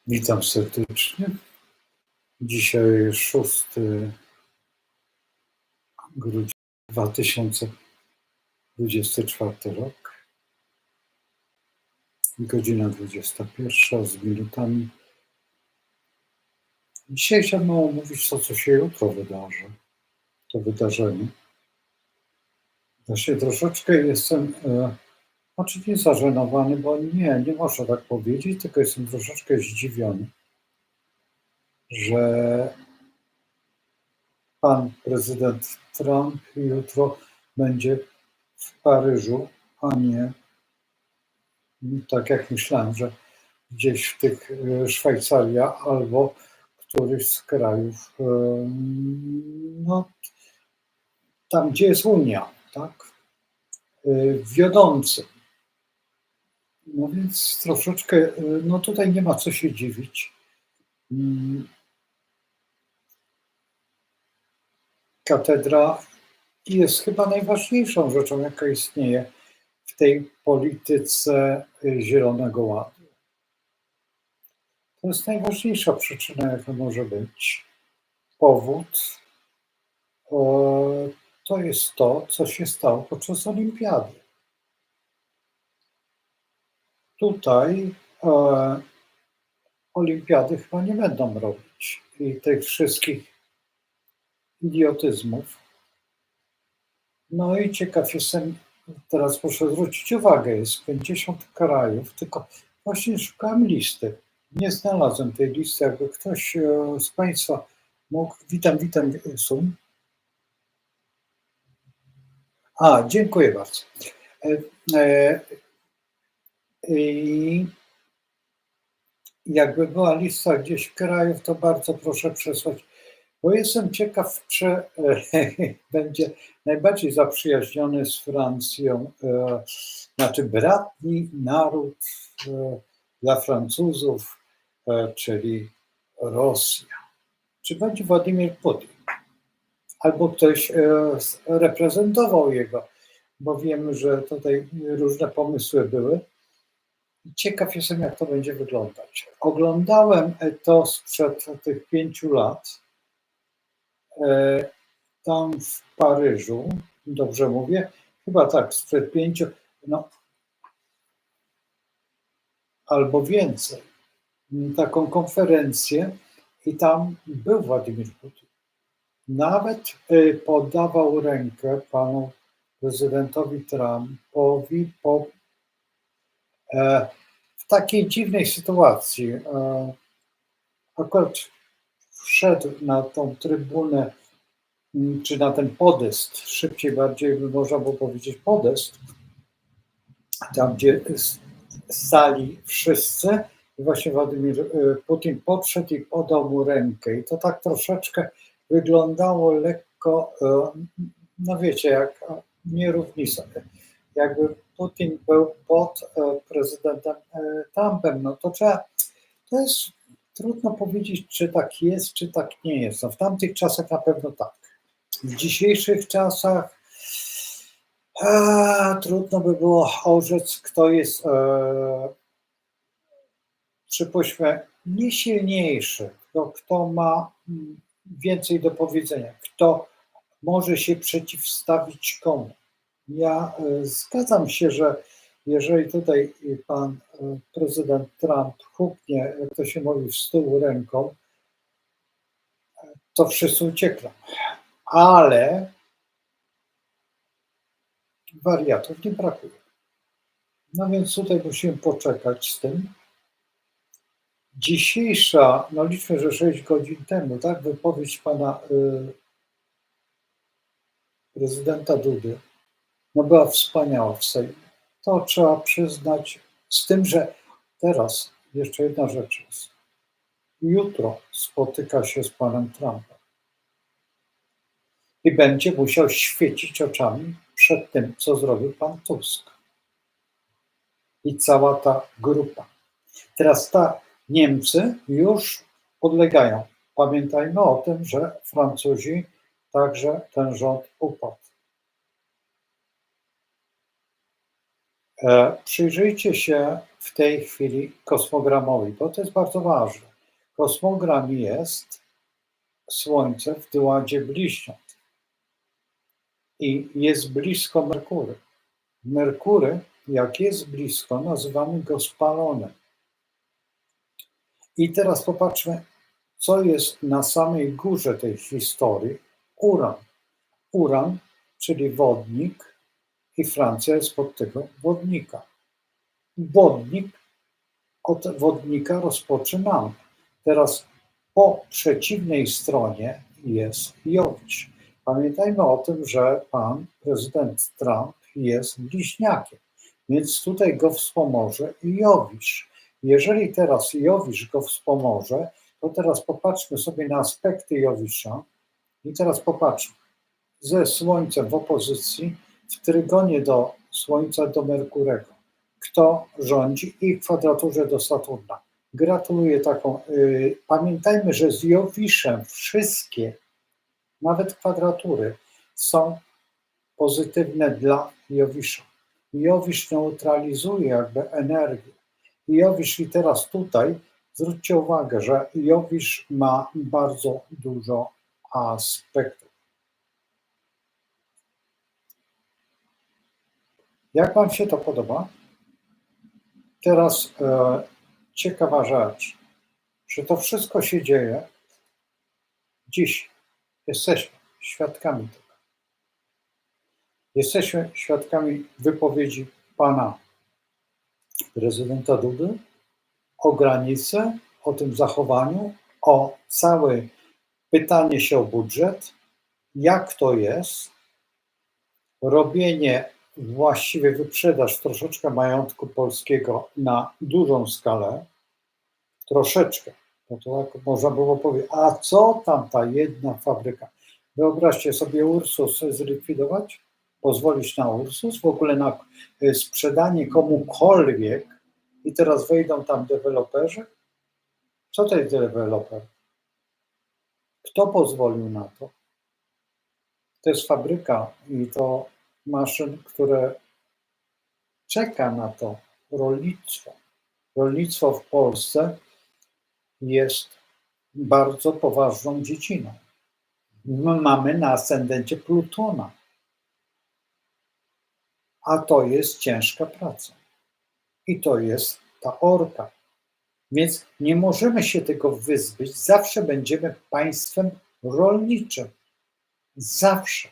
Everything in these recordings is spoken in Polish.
Witam serdecznie. Dzisiaj 6 grudnia 2024 rok, godzina 21 z minutami. Dzisiaj chciałbym omówić to, co się jutro wydarzy, to wydarzenie. Właśnie troszeczkę jestem, nie zażenowany, bo nie można tak powiedzieć, tylko jestem troszeczkę zdziwiony, że pan prezydent Trump jutro będzie w Paryżu, a nie tak jak myślałem, że gdzieś w tych Szwajcaria albo któryś z krajów, no, tam gdzie jest Unia, tak, wiodącym. No więc troszeczkę, no tutaj nie ma co się dziwić. Katedra jest chyba najważniejszą rzeczą, jaka istnieje w tej polityce Zielonego Ładu. To jest najważniejsza przyczyna, jaka może być. Powód to jest to, co się stało podczas olimpiady. Tutaj olimpiady chyba nie będą robić i tych wszystkich idiotyzmów. No i ciekaw jestem, teraz proszę zwrócić uwagę, jest 50 krajów, tylko właśnie szukałem listy. Nie znalazłem tej listy, jakby ktoś z Państwa mógł. Witam, Sum. Dziękuję bardzo. I jakby była lista gdzieś krajów, to bardzo proszę przesłać, bo jestem ciekaw, czy będzie najbardziej zaprzyjaźniony z Francją, znaczy bratni naród dla Francuzów, czyli Rosja. Czy będzie Władimir Putin? Albo ktoś reprezentował jego, bo wiemy, że tutaj różne pomysły były. Ciekaw jestem, jak to będzie wyglądać. Oglądałem to sprzed tych 5 lat, tam w Paryżu, dobrze mówię, chyba tak, sprzed 5, no albo więcej, taką konferencję i tam był Władimir Putin. Nawet podawał rękę panu prezydentowi Trumpowi w takiej dziwnej sytuacji. Akurat wszedł na tą trybunę, czy na ten podest, szybciej bardziej by można było powiedzieć podest, tam gdzie stali wszyscy. I właśnie Władimir Putin podszedł i podał mu rękę. I to tak troszeczkę wyglądało lekko, no wiecie, jak nierówni sobie. Jakby Putin był pod prezydentem Trumpem, no to to jest trudno powiedzieć, czy tak jest, czy tak nie jest. No w tamtych czasach na pewno tak. W dzisiejszych czasach trudno by było orzec, kto jest, przypuśćmy, nie silniejszy, kto ma więcej do powiedzenia, kto może się przeciwstawić komu. Ja zgadzam się, że jeżeli tutaj pan prezydent Trump huknie, jak to się mówi, w stół ręką, to wszyscy uciekną. Ale wariatów nie brakuje. No więc tutaj musimy poczekać z tym. Dzisiejsza, no liczmy, że 6 godzin temu, tak, wypowiedź pana prezydenta Dudy, no była wspaniała w Sejmie. To trzeba przyznać, z tym, że teraz jeszcze jedna rzecz jest. Jutro spotyka się z panem Trumpem i będzie musiał świecić oczami przed tym, co zrobił pan Tusk i cała ta grupa. Teraz Niemcy już podlegają. Pamiętajmy o tym, że Francuzi także ten rząd upadł. Przyjrzyjcie się w tej chwili kosmogramowi, bo to jest bardzo ważne. Kosmogram jest Słońce w Dyładzie Bliźniąt i jest blisko Merkury. Merkury, jak jest blisko, nazywamy go spalonym. I teraz popatrzmy, co jest na samej górze tej historii. Uran. Uran, czyli wodnik, i Francja jest pod tego wodnika. Wodnik, od wodnika rozpoczynamy. Teraz po przeciwnej stronie jest Jowisz. Pamiętajmy o tym, że pan prezydent Trump jest bliźniakiem, więc tutaj go wspomoże Jowisz. Jeżeli teraz Jowisz go wspomoże, to teraz popatrzmy sobie na aspekty Jowisza i teraz popatrzmy. Ze Słońcem w opozycji, w trygonie do Słońca, do Merkurego. Kto rządzi i w kwadraturze do Saturna. Gratuluję taką. Pamiętajmy, że z Jowiszem wszystkie, nawet kwadratury, są pozytywne dla Jowisza. Jowisz neutralizuje jakby energię. Jowisz i teraz tutaj zwróćcie uwagę, że Jowisz ma bardzo dużo aspektów. Jak wam się to podoba? Teraz ciekawa rzecz, że to wszystko się dzieje dziś. Jesteśmy świadkami tego. Jesteśmy świadkami wypowiedzi pana prezydenta Dudy o granicy, o tym zachowaniu, o całe pytanie się o budżet, jak to jest, robienie właściwie wyprzedaż troszeczkę majątku polskiego na dużą skalę, troszeczkę, bo to tak można było powiedzieć, a co tam ta jedna fabryka? Wyobraźcie sobie Ursus zlikwidować, pozwolić na Ursus, w ogóle na sprzedanie komukolwiek i teraz wejdą tam deweloperzy? Co to jest deweloper? Kto pozwolił na to? To jest fabryka i to maszyn, które czeka na to rolnictwo. Rolnictwo w Polsce jest bardzo poważną dziedziną. My mamy na ascendencie Plutona, a to jest ciężka praca. I to jest ta orka. Więc nie możemy się tego wyzbyć. Zawsze będziemy państwem rolniczym. Zawsze.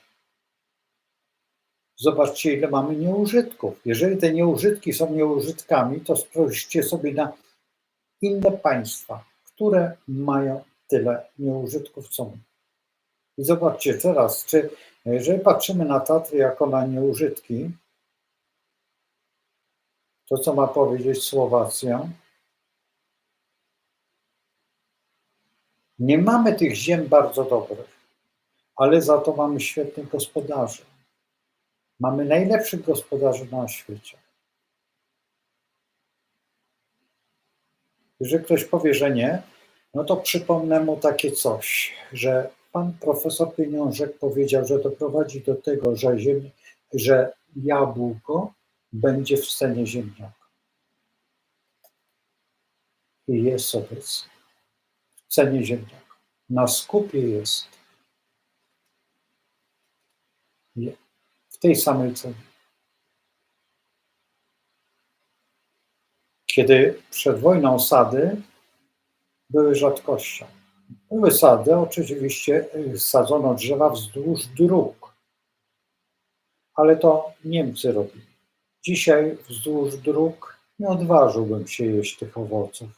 Zobaczcie, ile mamy nieużytków. Jeżeli te nieużytki są nieużytkami, to spójrzcie sobie na inne państwa, które mają tyle nieużytków, co my. I zobaczcie teraz, jeżeli patrzymy na Tatry jako na nieużytki, to co ma powiedzieć Słowacja? Nie mamy tych ziem bardzo dobrych, ale za to mamy świetnych gospodarzy. Mamy najlepszych gospodarzy na świecie. Jeżeli ktoś powie, że nie, no to przypomnę mu takie coś, że pan profesor Pieniążek powiedział, że doprowadzi do tego, że jabłko będzie w cenie ziemniaka. I jest obecnie w cenie ziemniaka. Na skupie jest w tej samej cenie. Kiedy przed wojną sady były rzadkością. Były sady, oczywiście sadzono drzewa wzdłuż dróg, ale to Niemcy robili. Dzisiaj wzdłuż dróg nie odważyłbym się jeść tych owoców,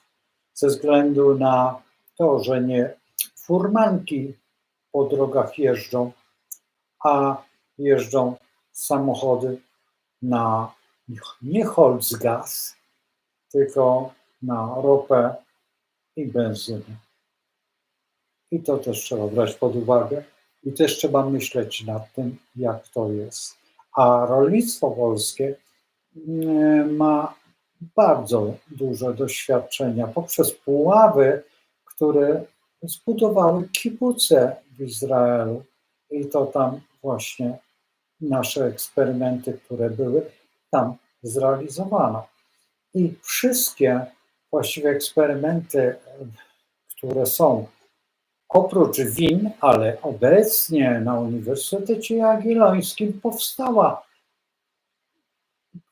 ze względu na to, że nie furmanki po drogach jeżdżą, a jeżdżą samochody na nie Holzgas, tylko na ropę i benzynę. I to też trzeba brać pod uwagę i też trzeba myśleć nad tym, jak to jest. A rolnictwo polskie ma bardzo duże doświadczenia poprzez puławy, które zbudowały kibuce w Izraelu. I to tam właśnie nasze eksperymenty, które były, tam zrealizowano. I wszystkie właściwie eksperymenty, które są oprócz win, ale obecnie na Uniwersytecie Jagiellońskim powstała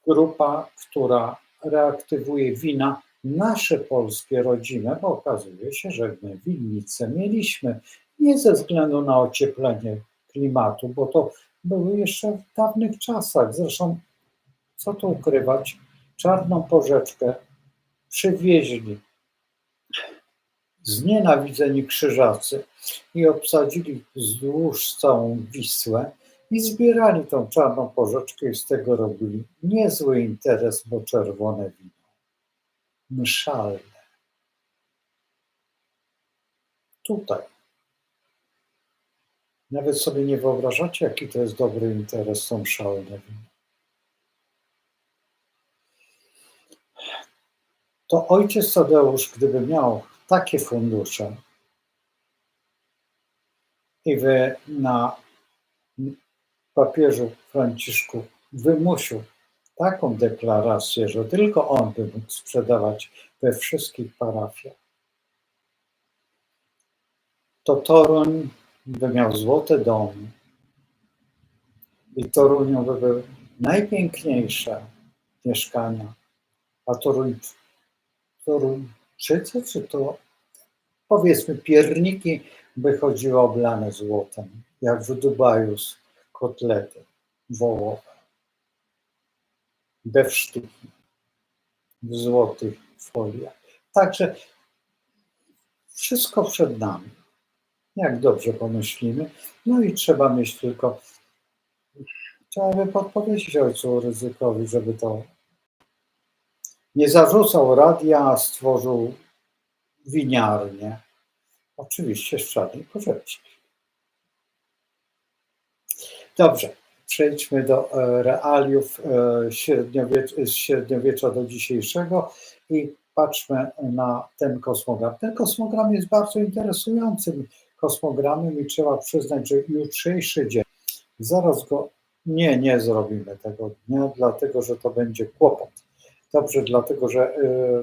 grupa, która reaktywuje wina nasze polskie rodzime, bo okazuje się, że my winnice mieliśmy nie ze względu na ocieplenie klimatu, bo to były jeszcze w dawnych czasach. Zresztą, co tu ukrywać, Czarną Porzeczkę przywieźli znienawidzeni Krzyżacy i obsadzili wzdłuż całą Wisłę i zbierali tą Czarną Porzeczkę i z tego robili niezły interes, bo czerwone wino. Mszalne. Tutaj. Nawet sobie nie wyobrażacie, jaki to jest dobry interes, są mszalne wino. To ojciec Tadeusz, gdyby miał takie fundusze i wy na papieżu Franciszku wymusił taką deklarację, że tylko on by mógł sprzedawać we wszystkich parafiach, to Toruń by miał złote domy i Torunią by były najpiękniejsze mieszkania, a Toruńczycy, czy to powiedzmy pierniki by chodziły oblane złotem, jak w Dubaju z kotlety wołowe, bewsztyki w złotych foliach. Także wszystko przed nami, jak dobrze pomyślimy. No i trzeba mieć tylko, trzeba by podpowiedzieć ojcu Rydzykowi, żeby to nie zarzucał radia, a stworzył winiarnię. Oczywiście z Czarnej Porzeczki. Dobrze, przejdźmy do realiów z średniowiecza do dzisiejszego i patrzmy na ten kosmogram. Ten kosmogram jest bardzo interesującym kosmogramem i trzeba przyznać, że jutrzejszy dzień, zaraz go, nie zrobimy tego dnia, dlatego że to będzie kłopot. Dobrze, dlatego że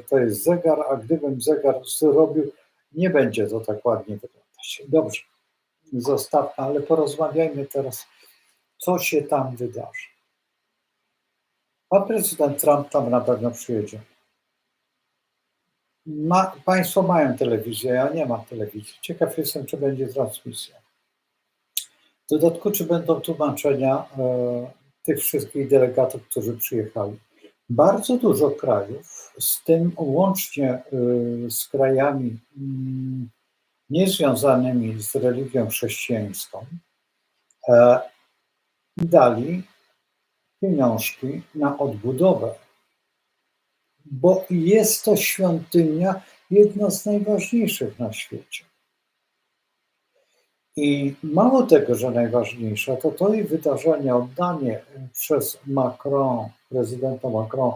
to jest zegar, a gdybym zegar zrobił, nie będzie to tak ładnie wyglądać. Dobrze, zostawmy, ale porozmawiajmy teraz, co się tam wydarzy. Pan prezydent Trump tam na pewno przyjedzie. Państwo mają telewizję, ja nie mam telewizji. Ciekaw jestem, czy będzie transmisja. W dodatku, czy będą tłumaczenia tych wszystkich delegatów, którzy przyjechali. Bardzo dużo krajów, z tym łącznie z krajami niezwiązanymi z religią chrześcijańską, dali pieniążki na odbudowę, bo jest to świątynia jedna z najważniejszych na świecie. I mało tego, że najważniejsza, to i wydarzenie, oddanie przez prezydenta Macron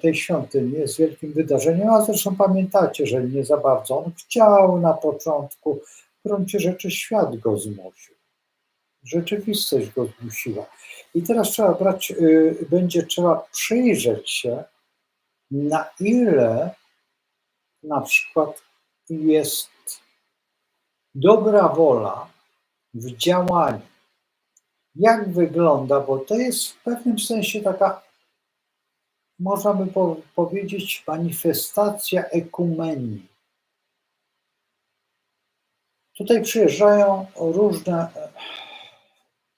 tej świątyni jest wielkim wydarzeniem, a zresztą pamiętacie, że nie za bardzo on chciał na początku, w gruncie rzeczy świat go zmusił. Rzeczywistość go zmusiła. I teraz będzie trzeba przyjrzeć się, na ile na przykład jest dobra wola w działaniu. Jak wygląda, bo to jest w pewnym sensie taka, można by powiedzieć, manifestacja ekumenii. Tutaj przyjeżdżają różne,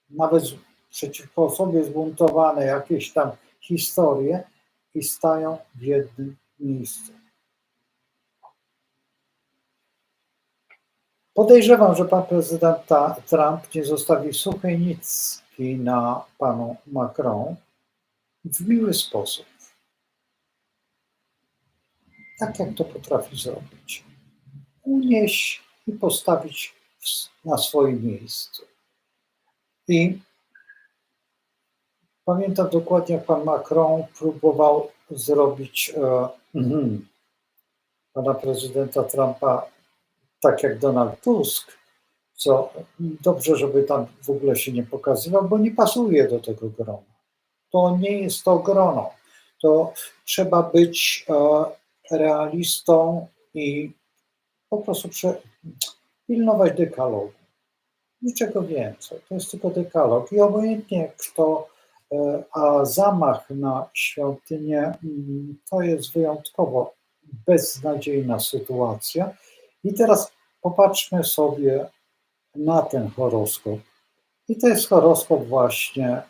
nawet przeciwko sobie zbuntowane jakieś tam historie i stają w jednym miejscu. Podejrzewam, że pan prezydent Trump nie zostawi suchej nitki na panu Macron w miły sposób. Tak jak to potrafi zrobić. Unieść i postawić na swoim miejscu. I pamiętam dokładnie, jak pan Macron próbował zrobić pana prezydenta Trumpa tak jak Donald Tusk, co dobrze, żeby tam w ogóle się nie pokazywał, bo nie pasuje do tego grona. To nie jest to grono. to trzeba być realistą i po prostu pilnować dekalogu. Niczego więcej. To jest tylko dekalog. I obojętnie kto, a zamach na świątynię to jest wyjątkowo beznadziejna sytuacja. I teraz popatrzmy sobie na ten horoskop. I to jest horoskop właśnie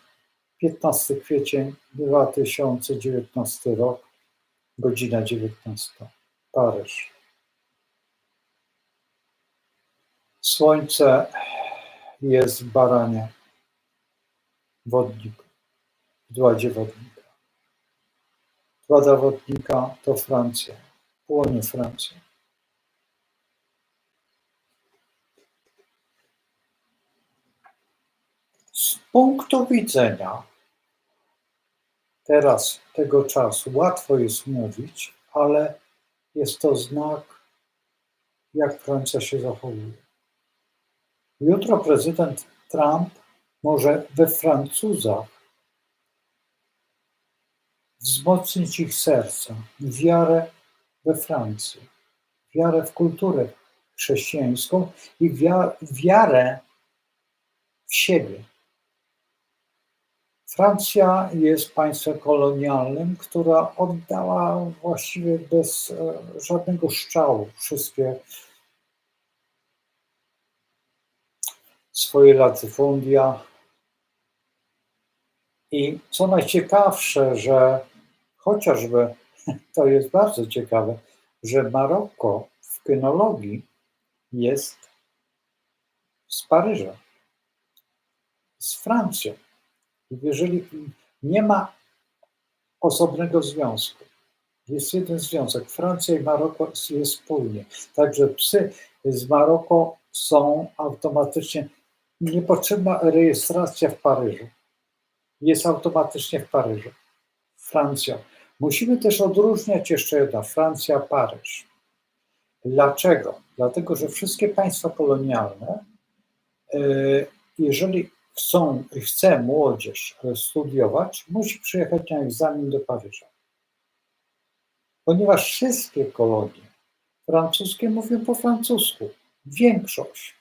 15 kwiecień 2019 rok, godzina 19. Paryż. Słońce jest w baranie, wodnik, w dładzie wodnika. Dłada wodnika to Francja, płonie Francja. Z punktu widzenia teraz tego czasu łatwo jest mówić, ale jest to znak, jak Francja się zachowuje. Jutro prezydent Trump może we Francuzach wzmocnić ich serca, wiarę we Francję, wiarę w kulturę chrześcijańską i wiarę w siebie. Francja jest państwem kolonialnym, która oddała właściwie bez żadnego szczału wszystkie swoje latyfundia. I co najciekawsze, że chociażby, to jest bardzo ciekawe, że Maroko w kynologii jest z Paryża, z Francją. Jeżeli nie ma osobnego związku, jest jeden związek. Francja i Maroko jest wspólnie. Także psy z Maroko są automatycznie, niepotrzebna rejestracja w Paryżu. Jest automatycznie w Paryżu. Francja. Musimy też odróżniać jeszcze jedno, Francja, Paryż. Dlaczego? Dlatego, że wszystkie państwa kolonialne, jeżeli chce młodzież studiować, musi przyjechać na egzamin do Paryża. Ponieważ wszystkie kolonie francuskie mówią po francusku, większość.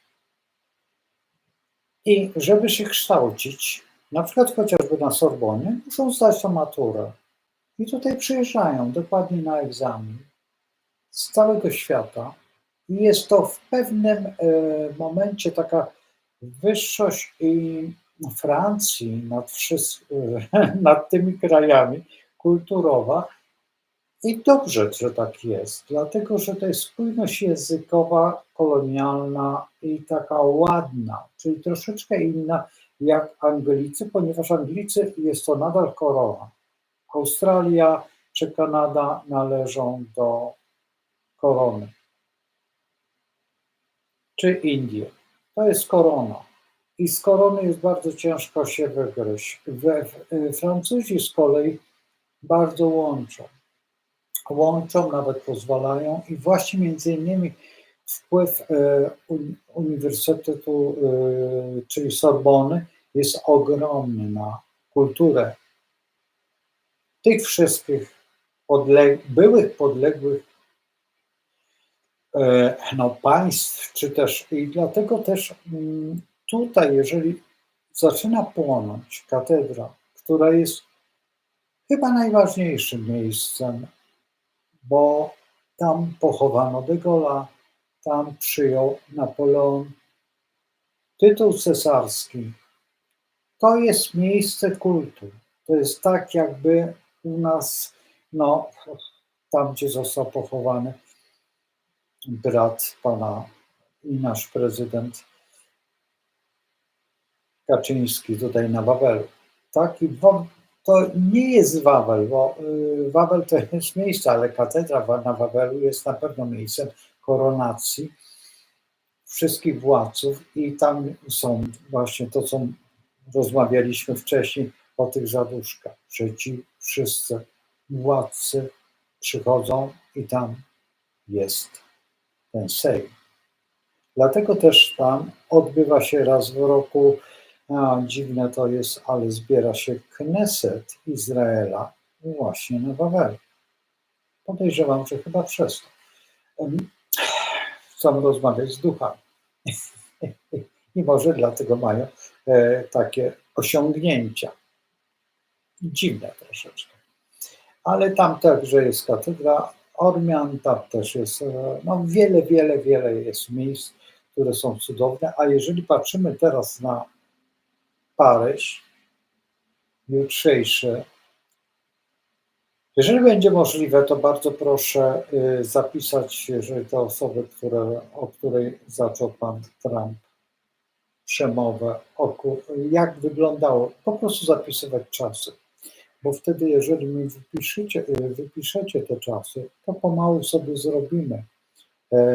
I żeby się kształcić, na przykład chociażby na Sorbonie, muszą zdać tą maturę. I tutaj przyjeżdżają dokładnie na egzamin z całego świata. I jest to w pewnym momencie taka wyższość i Francji nad tymi krajami kulturowa. I dobrze, że tak jest, dlatego że to jest spójność językowa, kolonialna i taka ładna, czyli troszeczkę inna jak Anglicy, ponieważ Anglicy jest to nadal korona. Australia czy Kanada należą do korony. Czy Indie. To jest korona. I z korony jest bardzo ciężko się wygryźć. Francuzi z kolei bardzo łączą, nawet pozwalają i właśnie między innymi wpływ Uniwersytetu, czyli Sorbony, jest ogromny na kulturę tych wszystkich byłych podległych państw, czy też i dlatego też tutaj, jeżeli zaczyna płonąć katedra, która jest chyba najważniejszym miejscem, bo tam pochowano de Gaulle'a, tam przyjął Napoleon tytuł cesarski. To jest miejsce kultu. To jest tak jakby u nas, tam gdzie został pochowany brat pana i nasz prezydent Kaczyński tutaj na Wawelu. Tak? I to nie jest Wawel, bo Wawel to jest miejsce, ale katedra na Wawelu jest na pewno miejscem koronacji wszystkich władców i tam są właśnie to, co rozmawialiśmy wcześniej o tych zaduszkach, że ci wszyscy władcy przychodzą i tam jest ten Sejm. Dlatego też tam odbywa się raz w roku, dziwne to jest, ale zbiera się Kneset Izraela właśnie na Wawelu. Podejrzewam, że chyba przez to. Chcą rozmawiać z duchami. I może dlatego mają takie osiągnięcia. Dziwne troszeczkę. Ale tam także jest katedra Ormian, tam też jest no, wiele jest miejsc, które są cudowne. A jeżeli patrzymy teraz na Paryż jutrzejszy, jeżeli będzie możliwe, to bardzo proszę zapisać, jeżeli to osoby, o której zaczął pan Trump przemowę, jak wyglądało, po prostu zapisywać czasy. Bo wtedy, jeżeli mi wypiszecie te czasy, to pomału sobie zrobimy.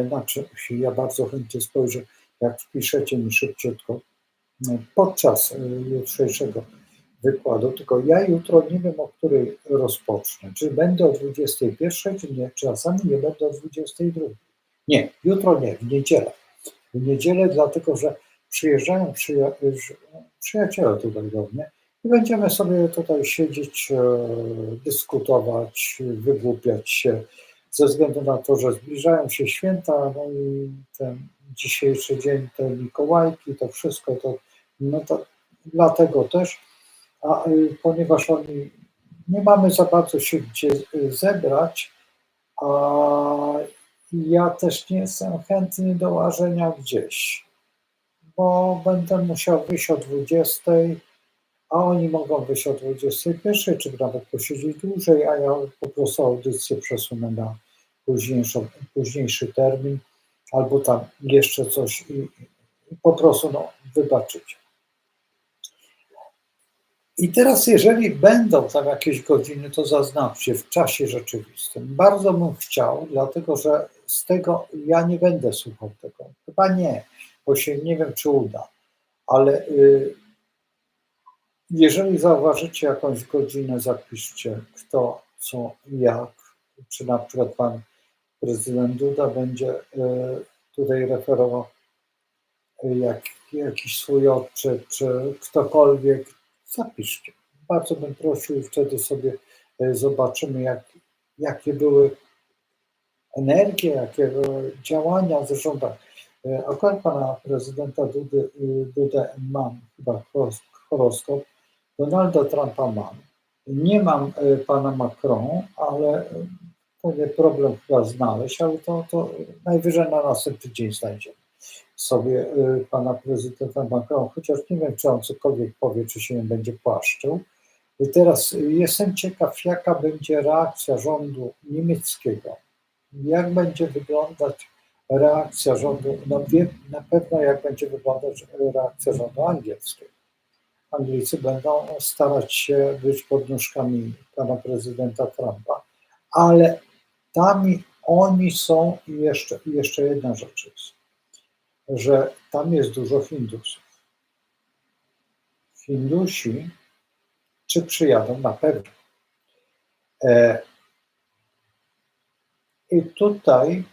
Znaczy, ja bardzo chętnie spojrzę, jak wpiszecie mi szybciutko podczas jutrzejszego wykładu, tylko ja jutro nie wiem, o której rozpocznę. Czy będę o 21, czy nie, czasami nie będę o 22. Nie, jutro nie, w niedzielę. W niedzielę, dlatego że przyjeżdżają przyjaciele tutaj do mnie i będziemy sobie tutaj siedzieć, dyskutować, wygłupiać się, ze względu na to, że zbliżają się święta, no i ten dzisiejszy dzień, te Mikołajki, to wszystko, to dlatego też, ponieważ nie mamy za bardzo się gdzie zebrać, a ja też nie jestem chętny do łażenia gdzieś, bo będę musiał wyjść o 20, a oni mogą wyjść o 21, czy nawet posiedzieć dłużej, a ja po prostu audycję przesunę na późniejszy termin, albo tam jeszcze coś i po prostu wybaczycie. I teraz, jeżeli będą tam jakieś godziny, to zaznaczcie w czasie rzeczywistym. Bardzo bym chciał, dlatego że z tego ja nie będę słuchał tego. Chyba nie, bo się nie wiem, czy uda. Ale jeżeli zauważycie jakąś godzinę, zapiszcie kto, co, jak. Czy na przykład pan prezydent Duda będzie tutaj referował jakiś swój odczyt, czy ktokolwiek, zapiszcie. Bardzo bym prosił i wtedy sobie zobaczymy, jakie były energie, jakie były działania. Zresztą tak, akurat pana prezydenta Dudę mam, chyba horoskop, Donalda Trumpa mam. Nie mam pana Macron, ale to nie problem chyba znaleźć, ale to najwyżej na następny dzień znajdziemy sobie pana prezydenta Macron, chociaż nie wiem, czy on cokolwiek powie, czy się nie będzie płaszczył. I teraz jestem ciekaw, jaka będzie reakcja rządu niemieckiego. Jak będzie wyglądać reakcja rządu, no wiem na pewno, jak będzie wyglądać reakcja rządu angielskiego. Anglicy będą starać się być pod nóżkami pana prezydenta Trumpa, ale tam oni są i jeszcze jedna rzecz jest, że tam jest dużo Hindusów. Hindusi, czy przyjadą? Na pewno. I tutaj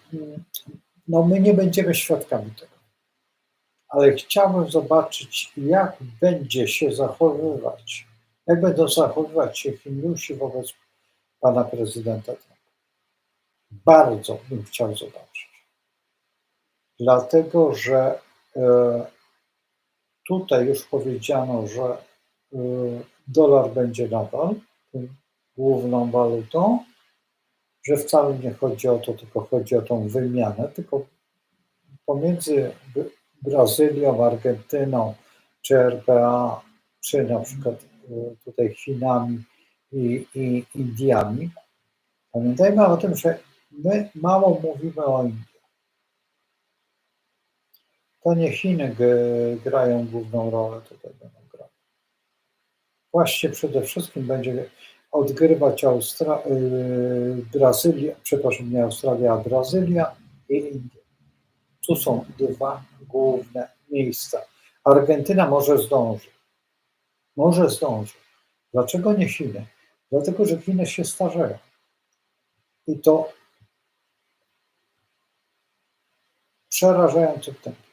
no my nie będziemy świadkami tego, ale chciałbym zobaczyć, jak będzie się zachowywać, jak będą zachowywać się Hindusi wobec pana prezydenta Trumpa. Bardzo bym chciał zobaczyć. Dlatego, że tutaj już powiedziano, że dolar będzie nadal główną walutą, że wcale nie chodzi o to, tylko chodzi o tą wymianę, tylko pomiędzy Brazylią, Argentyną, czy RPA, czy na przykład tutaj Chinami i Indiami. Pamiętajmy o tym, że my mało mówimy o Indiach. To nie Chiny grają główną rolę, tutaj będą grać. Właśnie przede wszystkim będzie odgrywać Brazylia, przepraszam, nie Australia, a Brazylia i Indie. Tu są dwa główne miejsca. Argentyna może zdąży. Może zdąży. Dlaczego nie Chiny? Dlatego, że Chiny się starzeją. I to przerażającym tempie.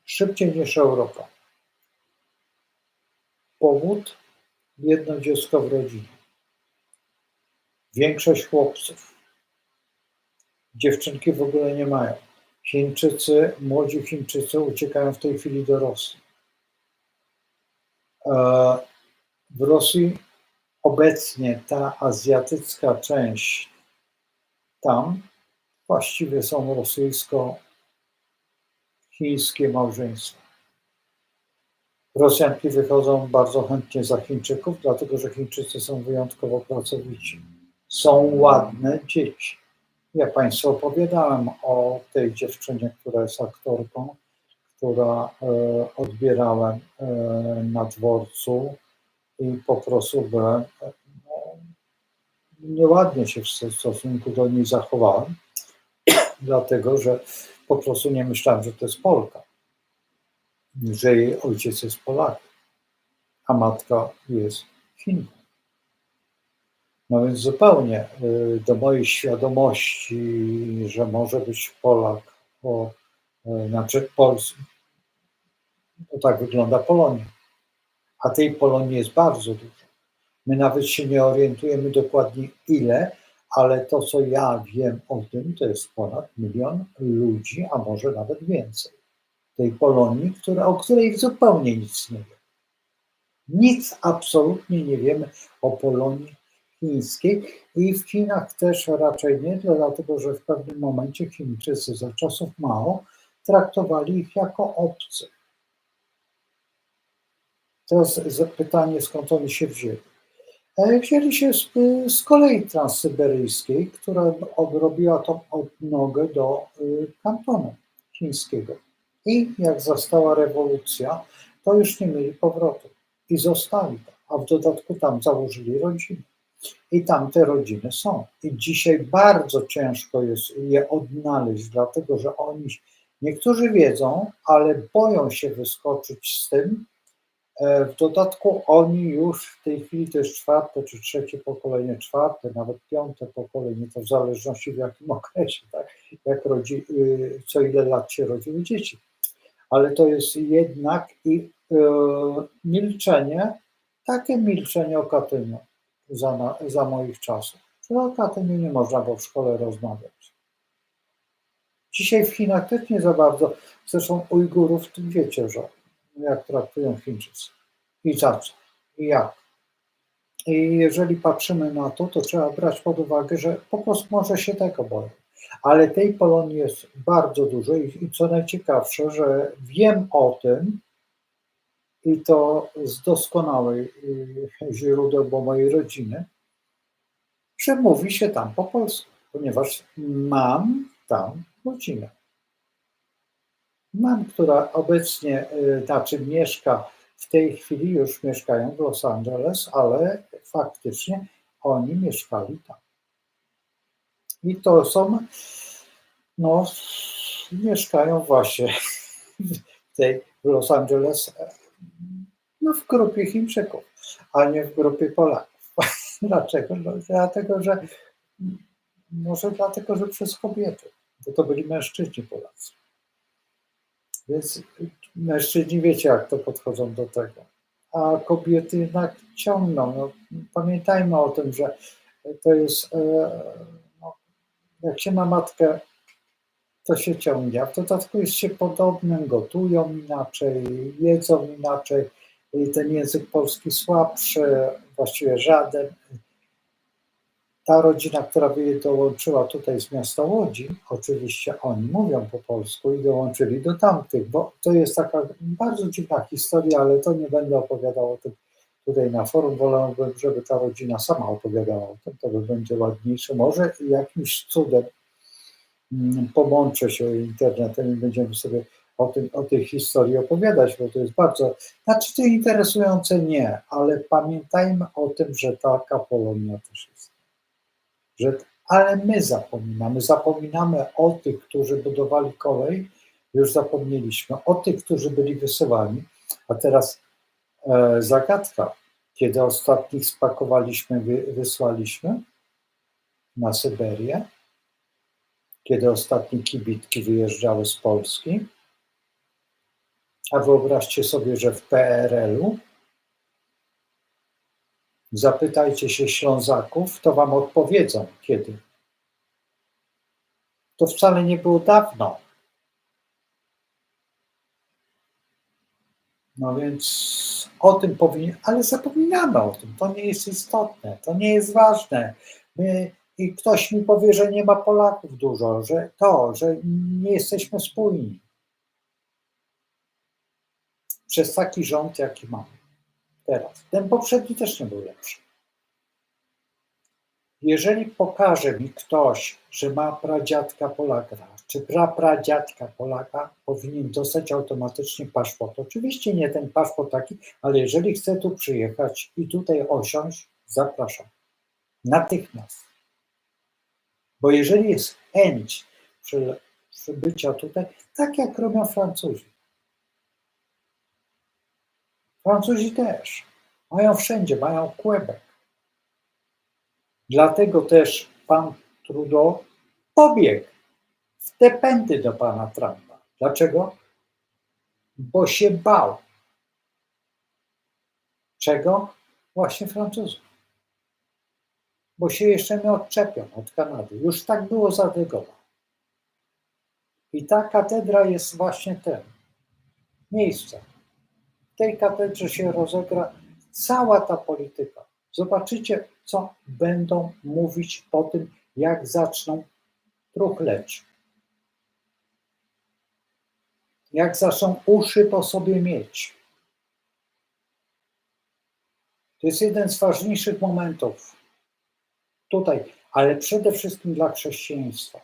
Szybciej niż Europa. Powód? jedno dziecko w rodzinie. Większość chłopców. Dziewczynki w ogóle nie mają. Młodzi Chińczycy uciekają w tej chwili do Rosji. W Rosji obecnie ta azjatycka część tam właściwie są rosyjsko-chińskie małżeństwa. Rosjanki wychodzą bardzo chętnie za Chińczyków, dlatego że Chińczycy są wyjątkowo pracowici. Są ładne dzieci. Ja Państwu opowiadałem o tej dziewczynie, która jest aktorką, która odbierałem na dworcu i po prostu byłem, nieładnie się w stosunku do niej zachowałem, dlatego że po prostu nie myślałem, że to jest Polka, że jej ojciec jest Polakiem, a matka jest Chinką. No więc zupełnie do mojej świadomości, że może być Polak, znaczy Polski, no tak wygląda Polonia, a tej Polonii jest bardzo dużo. My nawet się nie orientujemy dokładnie ile, ale to, co ja wiem o tym, to jest ponad 1 milion ludzi, a może nawet więcej. Tej Polonii, o której zupełnie nic nie wiemy. Nic absolutnie nie wiemy o Polonii chińskiej i w Chinach też raczej nie, dlatego że w pewnym momencie Chińczycy za czasów Mao traktowali ich jako obcy. Teraz pytanie, skąd oni się wzięli. Wzięli się z kolei transsyberyjskiej, która odrobiła tą odnogę do kantonu chińskiego. I jak zastała rewolucja, to już nie mieli powrotu i zostali tam, a w dodatku tam założyli rodziny. I tam te rodziny są. I dzisiaj bardzo ciężko jest je odnaleźć, dlatego że niektórzy wiedzą, ale boją się wyskoczyć z tym. W dodatku oni już w tej chwili to jest 4. czy 3. pokolenie, 4., nawet 5. pokolenie, to w zależności w jakim okresie, tak? Co ile lat się rodziły dzieci. Ale to jest jednak milczenie, takie milczenie o Katyniu za moich czasów. Że o Katyniu nie można było w szkole rozmawiać. Dzisiaj w Chinach też nie za bardzo, zresztą Ujgurów, wiecie, że jak traktują Chińczycy i za co, i jak. I jeżeli patrzymy na to, to trzeba brać pod uwagę, że po prostu może się tego boją. Ale tej Polonii jest bardzo dużo i co najciekawsze, że wiem o tym, i to z doskonałych źródeł, bo mojej rodziny, że mówi się tam po polsku, ponieważ mam tam rodzinę. Mam, która obecnie, mieszka, w tej chwili już mieszkają w Los Angeles, ale faktycznie oni mieszkali tam. I to są, mieszkają właśnie w Los Angeles, w grupie Chińczyków, a nie w grupie Polaków. Dlaczego? Dlatego, że przez kobiety, bo to byli mężczyźni Polacy. Więc mężczyźni wiecie, jak to podchodzą do tego. A kobiety jednak ciągną. Pamiętajmy o tym, że to jest, jak się ma matkę, to się ciągnie. A w dodatku jest się podobnym, gotują inaczej, jedzą inaczej. Ten język polski słabszy, właściwie żaden. Ta rodzina, która dołączyła tutaj z miasta Łodzi, oczywiście oni mówią po polsku i dołączyli do tamtych, bo to jest taka bardzo dziwna historia, ale to nie będę opowiadał o tym tutaj na forum. Wolałbym, żeby ta rodzina sama opowiadała o tym, to będzie ładniejsze. Może jakimś cudem połączę się internetem i będziemy sobie o tej historii opowiadać, bo to jest bardzo, to interesujące nie, ale pamiętajmy o tym, że taka Polonia też jest. Ale my zapominamy o tych, którzy budowali kolej, już zapomnieliśmy, o tych, którzy byli wysyłani, a teraz zagadka, kiedy ostatnich spakowaliśmy, wysłaliśmy na Syberię, kiedy ostatnie kibitki wyjeżdżały z Polski, a wyobraźcie sobie, że w PRL-u Zapytajcie się Ślązaków, to wam odpowiedzą kiedy. To wcale nie było dawno. No więc o tym powinien, ale zapominamy o tym, to nie jest istotne, to nie jest ważne. I ktoś mi powie, że nie ma Polaków dużo, że nie jesteśmy spójni. Przez taki rząd, jaki mamy teraz. Ten poprzedni też nie był lepszy. Jeżeli pokaże mi ktoś, że ma pradziadka Polaka, czy prapradziadka Polaka, powinien dostać automatycznie paszport. Oczywiście nie ten paszport taki, ale jeżeli chce tu przyjechać i tutaj osiąść, zapraszam. Natychmiast. Bo jeżeli jest chęć przybycia tutaj, tak jak robią Francuzi. Francuzi też. Mają wszędzie, mają Quebec. Dlatego też pan Trudeau pobiegł w te pędy do pana Trumpa. Dlaczego? Bo się bał. Czego? Właśnie Francuzów. Bo się jeszcze nie odczepią od Kanady. Już tak było za De Gaulle'a. I ta katedra jest właśnie tym miejscem. W tej katedrze się rozegra cała ta polityka. Zobaczycie, co będą mówić po tym, jak zaczną truchleć. Jak zaczną uszy po sobie mieć. To jest jeden z ważniejszych momentów tutaj, ale przede wszystkim dla chrześcijaństwa.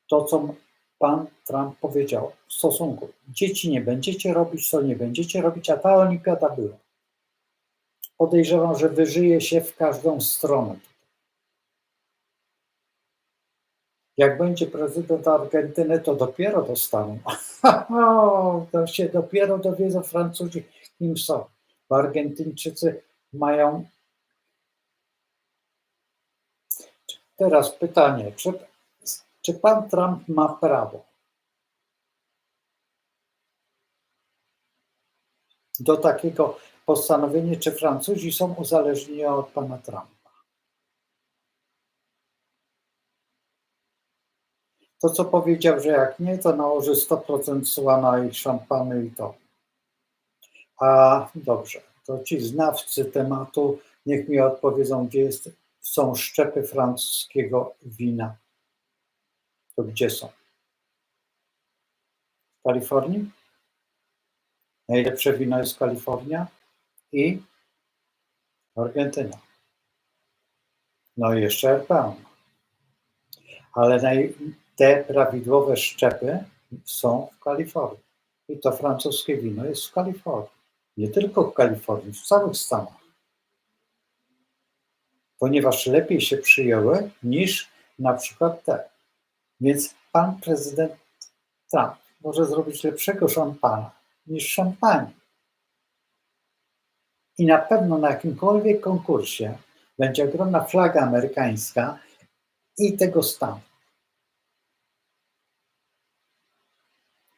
To, co pan Trump powiedział w stosunku. Dzieci nie będziecie robić, co nie będziecie robić, a ta olimpiada była. Podejrzewam, że wyżyje się w każdą stronę. Jak będzie prezydent Argentyny, to dopiero dostaną. To się dopiero dowiedzą Francuzi, kim są. Bo Argentyńczycy mają. Teraz pytanie, czy pan Trump ma prawo do takiego postanowienia, czy Francuzi są uzależnieni od pana Trumpa? To, co powiedział, że jak nie, to nałoży 100% cła na ich szampany i to. A dobrze, to ci znawcy tematu niech mi odpowiedzą, gdzie są szczepy francuskiego wina. To gdzie są? W Kalifornii? Najlepsze wino jest Kalifornia i Argentyna. No i jeszcze RP. Ale te prawidłowe szczepy są w Kalifornii. I to francuskie wino jest w Kalifornii. Nie tylko w Kalifornii, w całych Stanach. Ponieważ lepiej się przyjęły niż na przykład te. Więc pan prezydent Trump może zrobić lepszego szampana niż szampanii. I na pewno na jakimkolwiek konkursie będzie ogromna flaga amerykańska i tego stanu.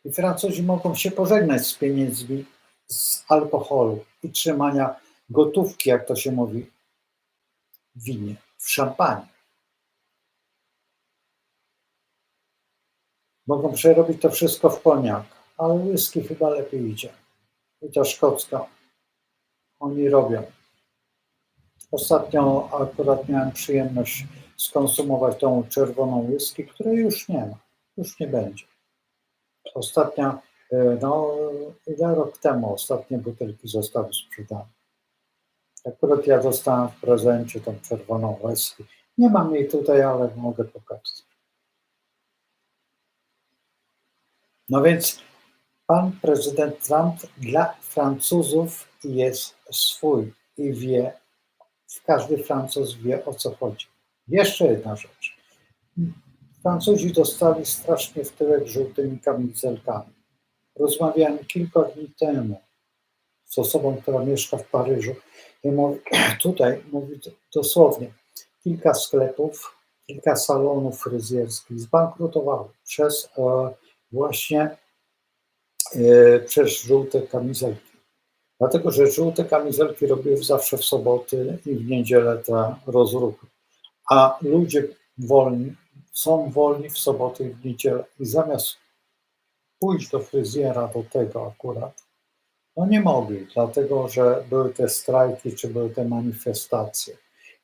I Francuzi mogą się pożegnać z pieniędzmi z alkoholu i trzymania gotówki, jak to się mówi, w winie, w szampanii. Mogą przerobić to wszystko w koniak, ale whisky chyba lepiej idzie. I to szkocka. Oni robią. Ostatnio akurat miałem przyjemność skonsumować tą czerwoną whisky, której już nie ma, już nie będzie. Ostatnia, rok temu ostatnie butelki zostały sprzedane. Akurat ja dostałem w prezencie tą czerwoną whisky. Nie mam jej tutaj, ale mogę pokazać. No więc pan prezydent Trump dla Francuzów jest swój i wie, każdy Francuz wie, o co chodzi. Jeszcze jedna rzecz. Francuzi dostali strasznie w tyłek żółtymi kamizelkami. Rozmawiałem kilka dni temu z osobą, która mieszka w Paryżu i mówi dosłownie, kilka sklepów, kilka salonów fryzjerskich zbankrutowało właśnie przez żółte kamizelki. Dlatego, że żółte kamizelki robiły zawsze w soboty i w niedzielę te rozruchy. A ludzie wolni są wolni w soboty i w niedzielę. I zamiast pójść do fryzjera do tego akurat, no nie mogli, dlatego że były te strajki, czy były te manifestacje.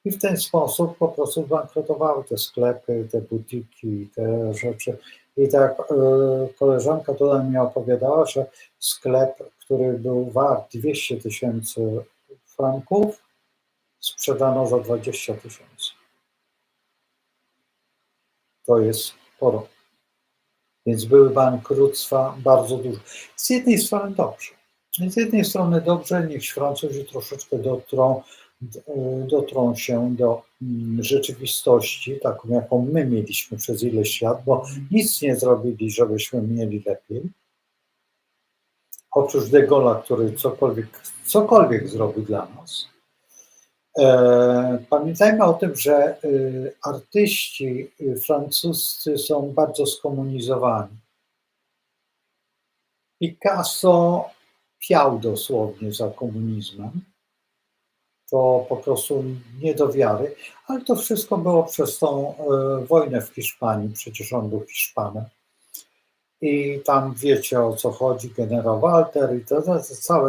I w ten sposób po prostu bankrutowały te sklepy, te butiki, te rzeczy. I tak koleżanka tutaj mi opowiadała, że sklep, który był wart 200 000 franków, sprzedano za 20 000. To jest sporo. Więc były bankructwa bardzo duże. Z jednej strony dobrze. Z jednej strony dobrze, niech Francuzi troszeczkę dotrą się do rzeczywistości, taką jaką my mieliśmy przez ileś lat, bo nic nie zrobili, żebyśmy mieli lepiej. Oprócz de Gaulle'a, który cokolwiek zrobił dla nas. Pamiętajmy o tym, że artyści francuscy są bardzo skomunizowani. Picasso piał dosłownie za komunizmem. To po prostu nie do wiary, ale to wszystko było przez tą wojnę w Hiszpanii, przecież on był Hiszpanem. I tam wiecie, o co chodzi, generał Walter i to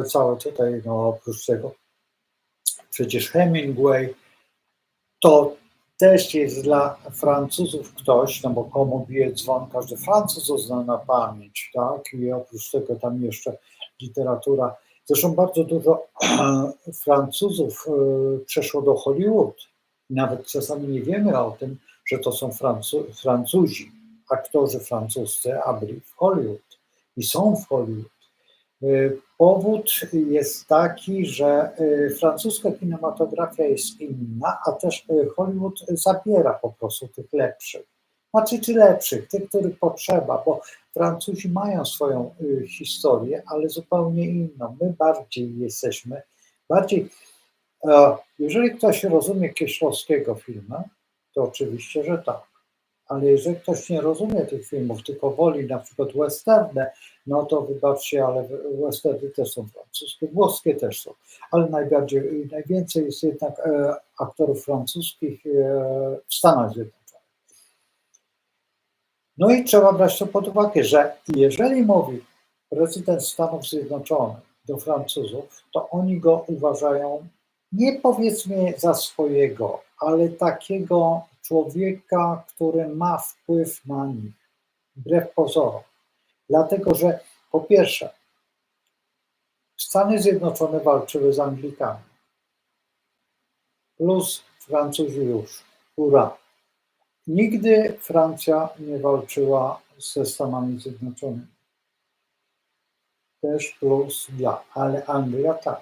całe tutaj, no oprócz tego przecież Hemingway, to też jest dla Francuzów ktoś, no bo komu bije dzwon, każdy Francuz zna na pamięć, tak? I oprócz tego tam jeszcze literatura. Zresztą bardzo dużo Francuzów przeszło do Hollywood. Nawet czasami nie wiemy o tym, że to są Francuzi, aktorzy francuscy, a byli w Hollywood i są w Hollywood. Powód jest taki, że francuska kinematografia jest inna, a też Hollywood zabiera po prostu tych lepszych. Znaczy, czy lepszych, tych, których potrzeba, bo Francuzi mają swoją historię, ale zupełnie inną. My jesteśmy bardziej. Jeżeli ktoś rozumie Kieślowskiego filmu, to oczywiście, że tak. Ale jeżeli ktoś nie rozumie tych filmów, tylko woli na przykład westerny, no to wybaczcie, ale westerny też są francuskie, włoskie też są, ale najwięcej jest jednak aktorów francuskich w Stanach Zjednoczonych. No i trzeba brać to pod uwagę, że jeżeli mówi prezydent Stanów Zjednoczonych do Francuzów, to oni go uważają nie powiedzmy za swojego, ale takiego człowieka, który ma wpływ na nich, wbrew pozorom. Dlatego, że po pierwsze, Stany Zjednoczone walczyły z Anglikami, plus Francuzi już, hurra. Nigdy Francja nie walczyła ze Stanami Zjednoczonymi. Też plus dla, ale Anglia tak.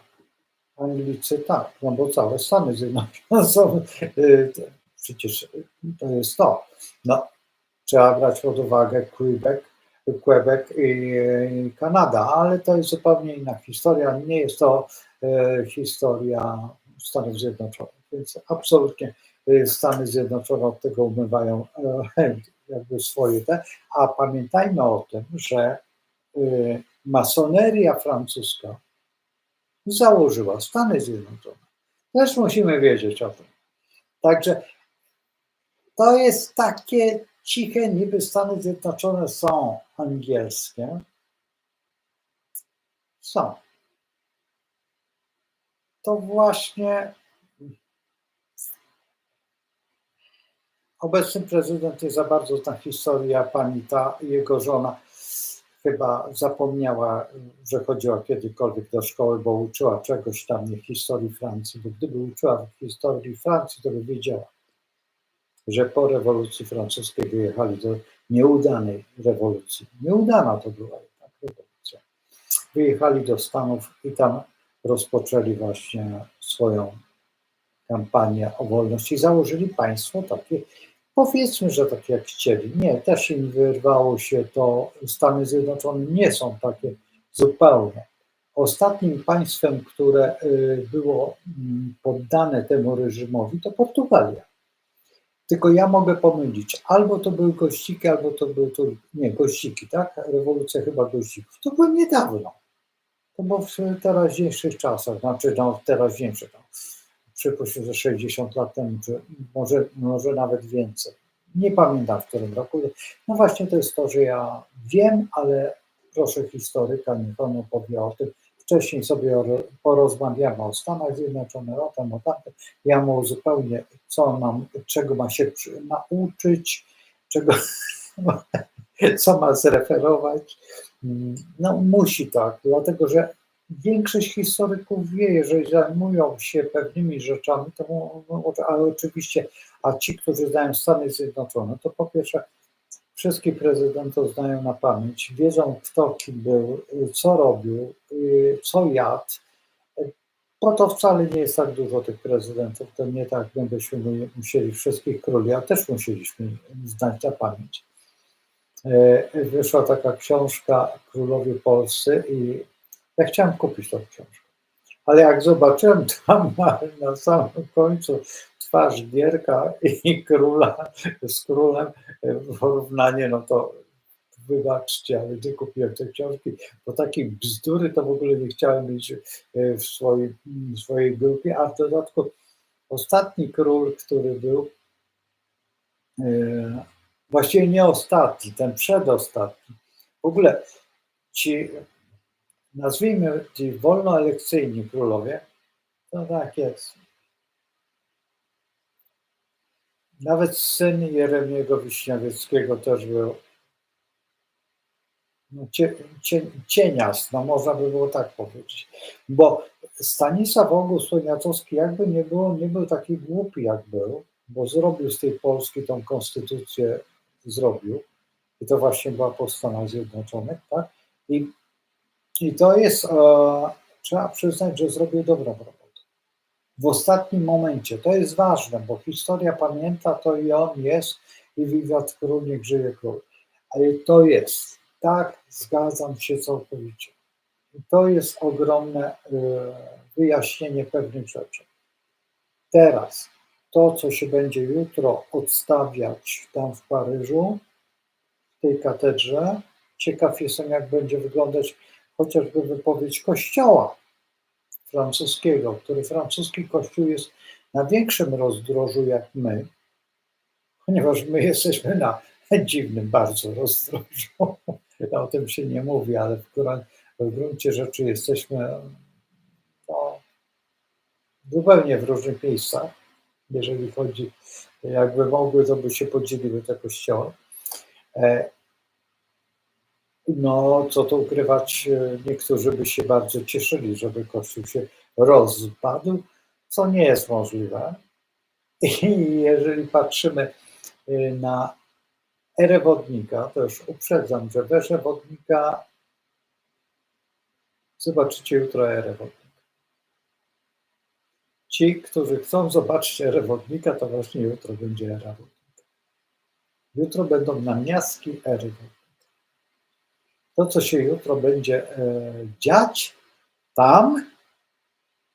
Anglicy tak, no bo całe Stany Zjednoczone są, przecież to jest to. No, trzeba brać pod uwagę Quebec i Kanada, ale to jest zupełnie inna historia, nie jest to historia Stanów Zjednoczonych, więc absolutnie Stany Zjednoczone od tego umywają jakby swoje te, a pamiętajmy o tym, że masoneria francuska założyła Stany Zjednoczone. Też musimy wiedzieć o tym. Także to jest takie ciche, niby Stany Zjednoczone są angielskie. Są. To właśnie obecny prezydent nie za bardzo zna historię, a pani ta, jego żona chyba zapomniała, że chodziła kiedykolwiek do szkoły, bo uczyła czegoś tam, nie historii Francji, bo gdyby uczyła historii Francji, to by wiedziała, że po rewolucji francuskiej wyjechali do nieudanej rewolucji. Nieudana to była jednak rewolucja. Wyjechali do Stanów i tam rozpoczęli właśnie swoją kampanię o wolność i założyli państwo takie, powiedzmy, że takie jak chcieli. Nie, też im wyrwało się to, Stany Zjednoczone nie są takie zupełnie. Ostatnim państwem, które było poddane temu reżimowi, to Portugalia. Tylko ja mogę pomylić, albo to były gościki, albo to były gościki, tak? Rewolucja chyba gościków. To było niedawno. No bo w teraźniejszych czasach, znaczy no w teraźniejszych, no, przypuśćmy, że 60 lat temu, czy może nawet więcej. Nie pamiętam w którym roku. No właśnie to jest to, że ja wiem, ale proszę historyka, niech on opowie o tym. Wcześniej sobie porozmawiamy o Stanach Zjednoczonych, o tym, o tamtym. Ja mu uzupełnię, czego ma się nauczyć, czego, co ma zreferować. No musi tak, dlatego że większość historyków wie, jeżeli zajmują się pewnymi rzeczami, ale oczywiście, a ci, którzy znają Stany Zjednoczone, to po pierwsze wszystkich prezydentów znają na pamięć, wiedzą kto kim był, co robił, co jadł, bo to wcale nie jest tak dużo tych prezydentów, to nie tak, byśmy musieli wszystkich króli, a też musieliśmy znać na pamięć. Wyszła taka książka Królowie Polscy i ja chciałem kupić tą książkę, ale jak zobaczyłem tam na samym końcu twarz Gierka i króla z królem porównanie, no to wybaczcie, ale nie kupiłem tej książki, bo takiej bzdury to w ogóle nie chciałem mieć w swojej grupie, a w dodatku ostatni król, który był, właściwie nie ostatni, ten przedostatni, w ogóle ci, nazwijmy ci wolnoelekcyjni królowie, to tak jest. Nawet syn Jeremiego Wiśniowieckiego też był no, cienias, no można by było tak powiedzieć. Bo Stanisław August Poniatowski jakby nie było, nie był taki głupi jak był, bo zrobił z tej Polski tą konstytucję, zrobił. I to właśnie była po Stanach Zjednoczonych, tak? I to jest, trzeba przyznać, że zrobił dobrą robotę. W ostatnim momencie, to jest ważne, bo historia pamięta to i on jest, i wiwat król, niech żyje król. Ale to jest, tak, zgadzam się całkowicie. I to jest ogromne wyjaśnienie pewnych rzeczy. Teraz, to co się będzie jutro odstawiać tam w Paryżu, w tej katedrze, ciekaw jestem jak będzie wyglądać chociażby wypowiedź kościoła francuskiego, który francuski kościół jest na większym rozdrożu jak my, ponieważ my jesteśmy na dziwnym bardzo rozdrożu. O tym się nie mówi, ale w gruncie rzeczy jesteśmy no, zupełnie w różnych miejscach. Jeżeli chodzi, jakby mogły, to by się podzieliły te kościoły. No, co tu ukrywać, niektórzy by się bardzo cieszyli, żeby Kościół się rozpadł, co nie jest możliwe. I jeżeli patrzymy na erę wodnika, to już uprzedzam, że w erze wodnika zobaczycie jutro erę wodnika. Ci, którzy chcą zobaczyć erę wodnika, to właśnie jutro będzie era wodnika. Jutro będą namiastki ery wodnika. To, co się jutro będzie dziać tam,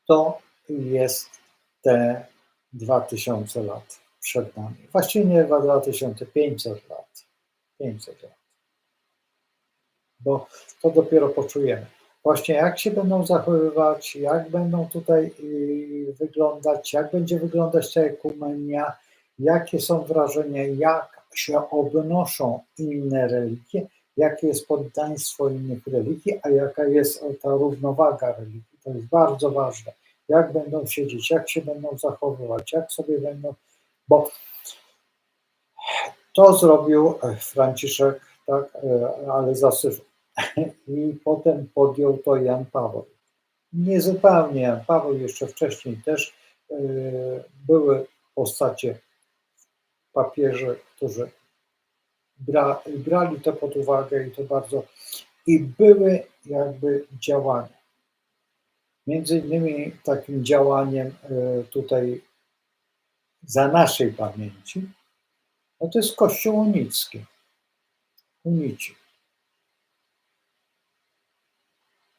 to jest te 2000 lat przed nami. Właściwie nie 2500 lat. 500 lat. Bo to dopiero poczujemy. Właśnie jak się będą zachowywać, jak będą tutaj wyglądać, jak będzie wyglądać ta ekumenia, jakie są wrażenia, jak się obnoszą inne religie, jakie jest poddaństwo innych religii, a jaka jest ta równowaga religii. To jest bardzo ważne. Jak będą siedzieć, jak się będą zachowywać, jak sobie będą, bo to zrobił Franciszek, tak, ale zasył. I potem podjął to Jan Paweł. Niezupełnie Jan Paweł, jeszcze wcześniej też były postacie papieży, którzy brali to pod uwagę i to bardzo, i były jakby działania. Między innymi takim działaniem tutaj za naszej pamięci, no to jest Kościół unicki, unici.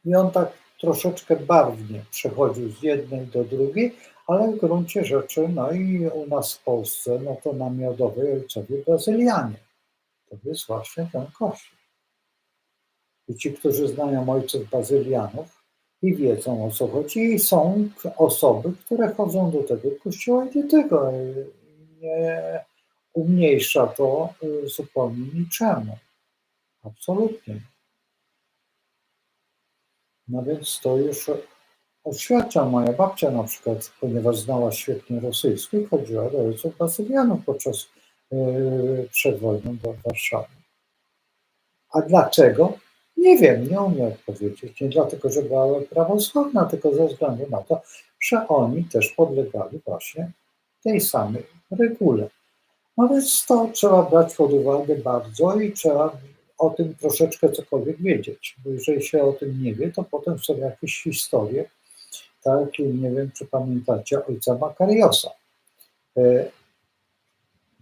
I on tak troszeczkę barwnie przechodził z jednej do drugiej, ale w gruncie rzeczy, no i u nas w Polsce, no to namiotowi ojcowie Brazylianie. To jest właśnie ten Kościół. I ci, którzy znają ojców Bazylianów, i wiedzą, o co chodzi, i są osoby, które chodzą do tego kościoła i do tego. Nie umniejsza to zupełnie niczemu. Absolutnie. No więc to już oświadcza. Moja babcia na przykład, ponieważ znała świetnie rosyjski, chodziła do ojców bazylianów przed wojną do Warszawy. A dlaczego? Nie wiem, nie umiem odpowiedzieć. Nie dlatego, że była prawosławna, tylko ze względu na to, że oni też podlegali właśnie tej samej regule. No więc to trzeba brać pod uwagę bardzo i trzeba o tym troszeczkę cokolwiek wiedzieć, bo jeżeli się o tym nie wie, to potem są jakieś historie, tak, nie wiem, czy pamiętacie ojca Makariosa.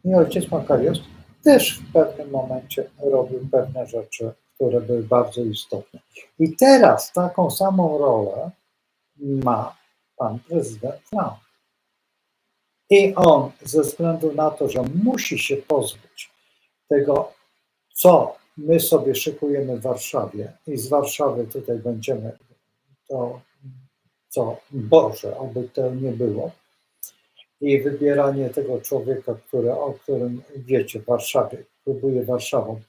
I ojciec Makarios też w pewnym momencie robił pewne rzeczy, które były bardzo istotne. I teraz taką samą rolę ma pan prezydent Trump. I on ze względu na to, że musi się pozbyć tego, co my sobie szykujemy w Warszawie i z Warszawy tutaj będziemy, to co Boże, aby to nie było, i wybieranie tego człowieka, o którym wiecie, w Warszawie, próbuje Warszawą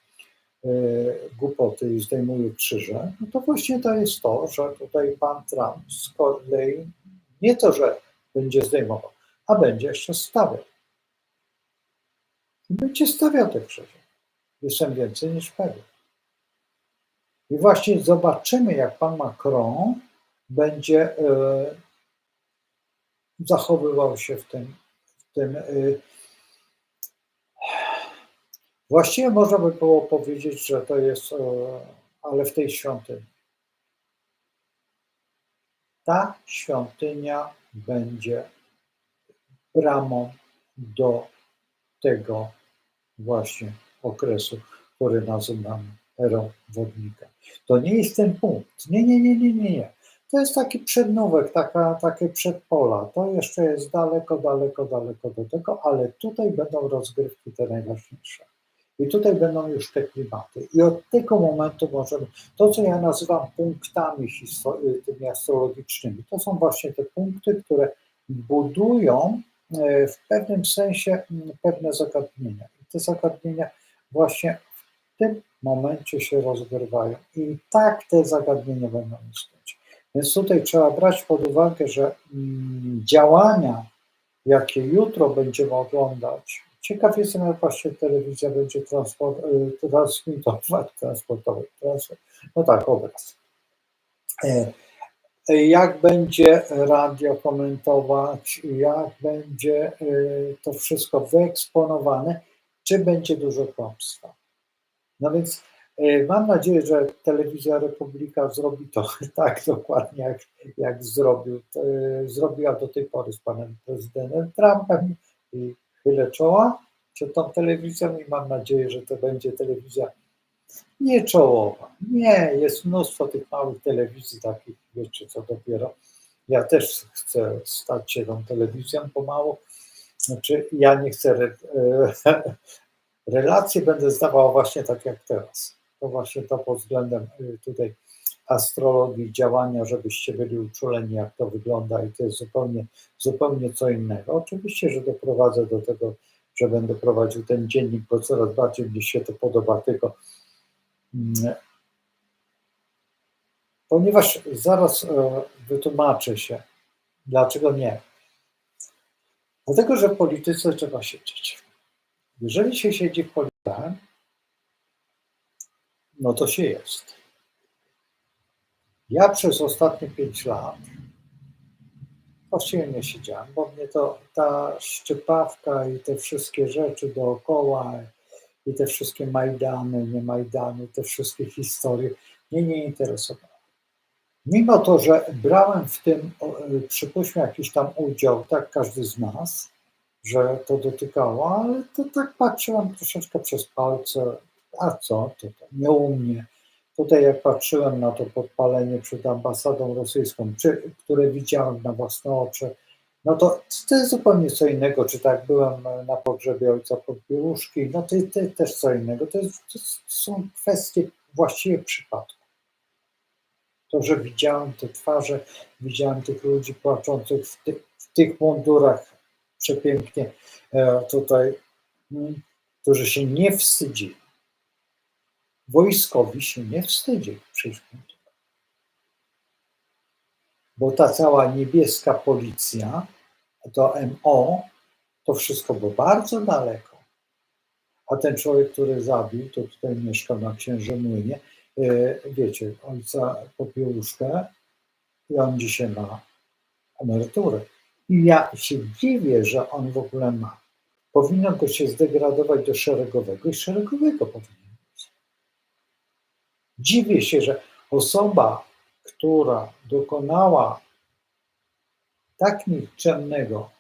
głupoty i zdejmuje krzyże, no to właśnie to jest to, że tutaj pan Trump z kolei nie to, że będzie zdejmował, a będzie jeszcze stawiał. I będzie stawiał te krzyże. Jestem więcej niż pewien. I właśnie zobaczymy, jak pan Macron będzie zachowywał się w tym. Właściwie można by było powiedzieć, że to jest, ale w tej świątyni. Ta świątynia będzie bramą do tego właśnie okresu, który nazywamy erą wodnika. To nie jest ten punkt. Nie. To jest taki przednówek, takie przedpola. To jeszcze jest daleko do tego, ale tutaj będą rozgrywki te najważniejsze. I tutaj będą już te klimaty. I od tego momentu możemy, to co ja nazywam punktami tymi astrologicznymi, to są właśnie te punkty, które budują w pewnym sensie pewne zagadnienia. I te zagadnienia właśnie w tym momencie się rozgrywają. I tak te zagadnienia będą istnieć. Więc tutaj trzeba brać pod uwagę, że działania, jakie jutro będziemy oglądać, ciekaw jestem, jak właśnie telewizja będzie obraz. Jak będzie radio komentować, jak będzie to wszystko wyeksponowane, czy będzie dużo kłamstwa. No więc mam nadzieję, że telewizja Republika zrobi to tak dokładnie, jak zrobiła do tej pory z panem prezydentem Trumpem i chylę czoła przed tą telewizją i mam nadzieję, że to będzie telewizja nie czołowa. Nie, jest mnóstwo tych małych telewizji takich, wiecie co dopiero. Ja też chcę stać się tą telewizją pomału. Znaczy ja nie chcę, relacje będę zdawał właśnie tak jak teraz. To właśnie to pod względem tutaj astrologii, działania, żebyście byli uczuleni, jak to wygląda i to jest zupełnie co innego. Oczywiście, że doprowadzę do tego, że będę prowadził ten dziennik, bo coraz bardziej mi się to podoba, tylko ponieważ zaraz wytłumaczę się, dlaczego nie. Dlatego, że w polityce trzeba siedzieć. Jeżeli się siedzi w polityce, no to się jest. Ja przez ostatnie 5 lat właściwie nie siedziałem, bo mnie to ta szczypawka i te wszystkie rzeczy dookoła i te wszystkie Majdany, nie Majdany, te wszystkie historie mnie nie interesowały. Mimo to, że brałem w tym, przypuśćmy, jakiś tam udział, tak każdy z nas, że to dotykało, ale to tak patrzyłem troszeczkę przez palce, a co, to nie u mnie. Tutaj jak patrzyłem na to podpalenie przed ambasadą rosyjską, które widziałem na własne oczy, no to jest zupełnie co innego, czy tak byłem na pogrzebie ojca Podbiełuszki, no to też co innego. To są kwestie właściwie przypadku. To, że widziałem te twarze, widziałem tych ludzi płaczących w tych mundurach przepięknie tutaj, którzy się nie wstydzili. Wojskowi się nie wstydzi przyjść, bo ta cała niebieska policja, to MO, to wszystko było bardzo daleko. A ten człowiek, który zabił, to tutaj mieszka na Księżymłynie, wiecie, ojca Popiełuszkę i on dzisiaj ma emeryturę. I ja się dziwię, że on w ogóle ma. Powinno go się zdegradować do szeregowego i szeregowego powinien być. Dziwię się, że osoba, która dokonała tak nikczemnego,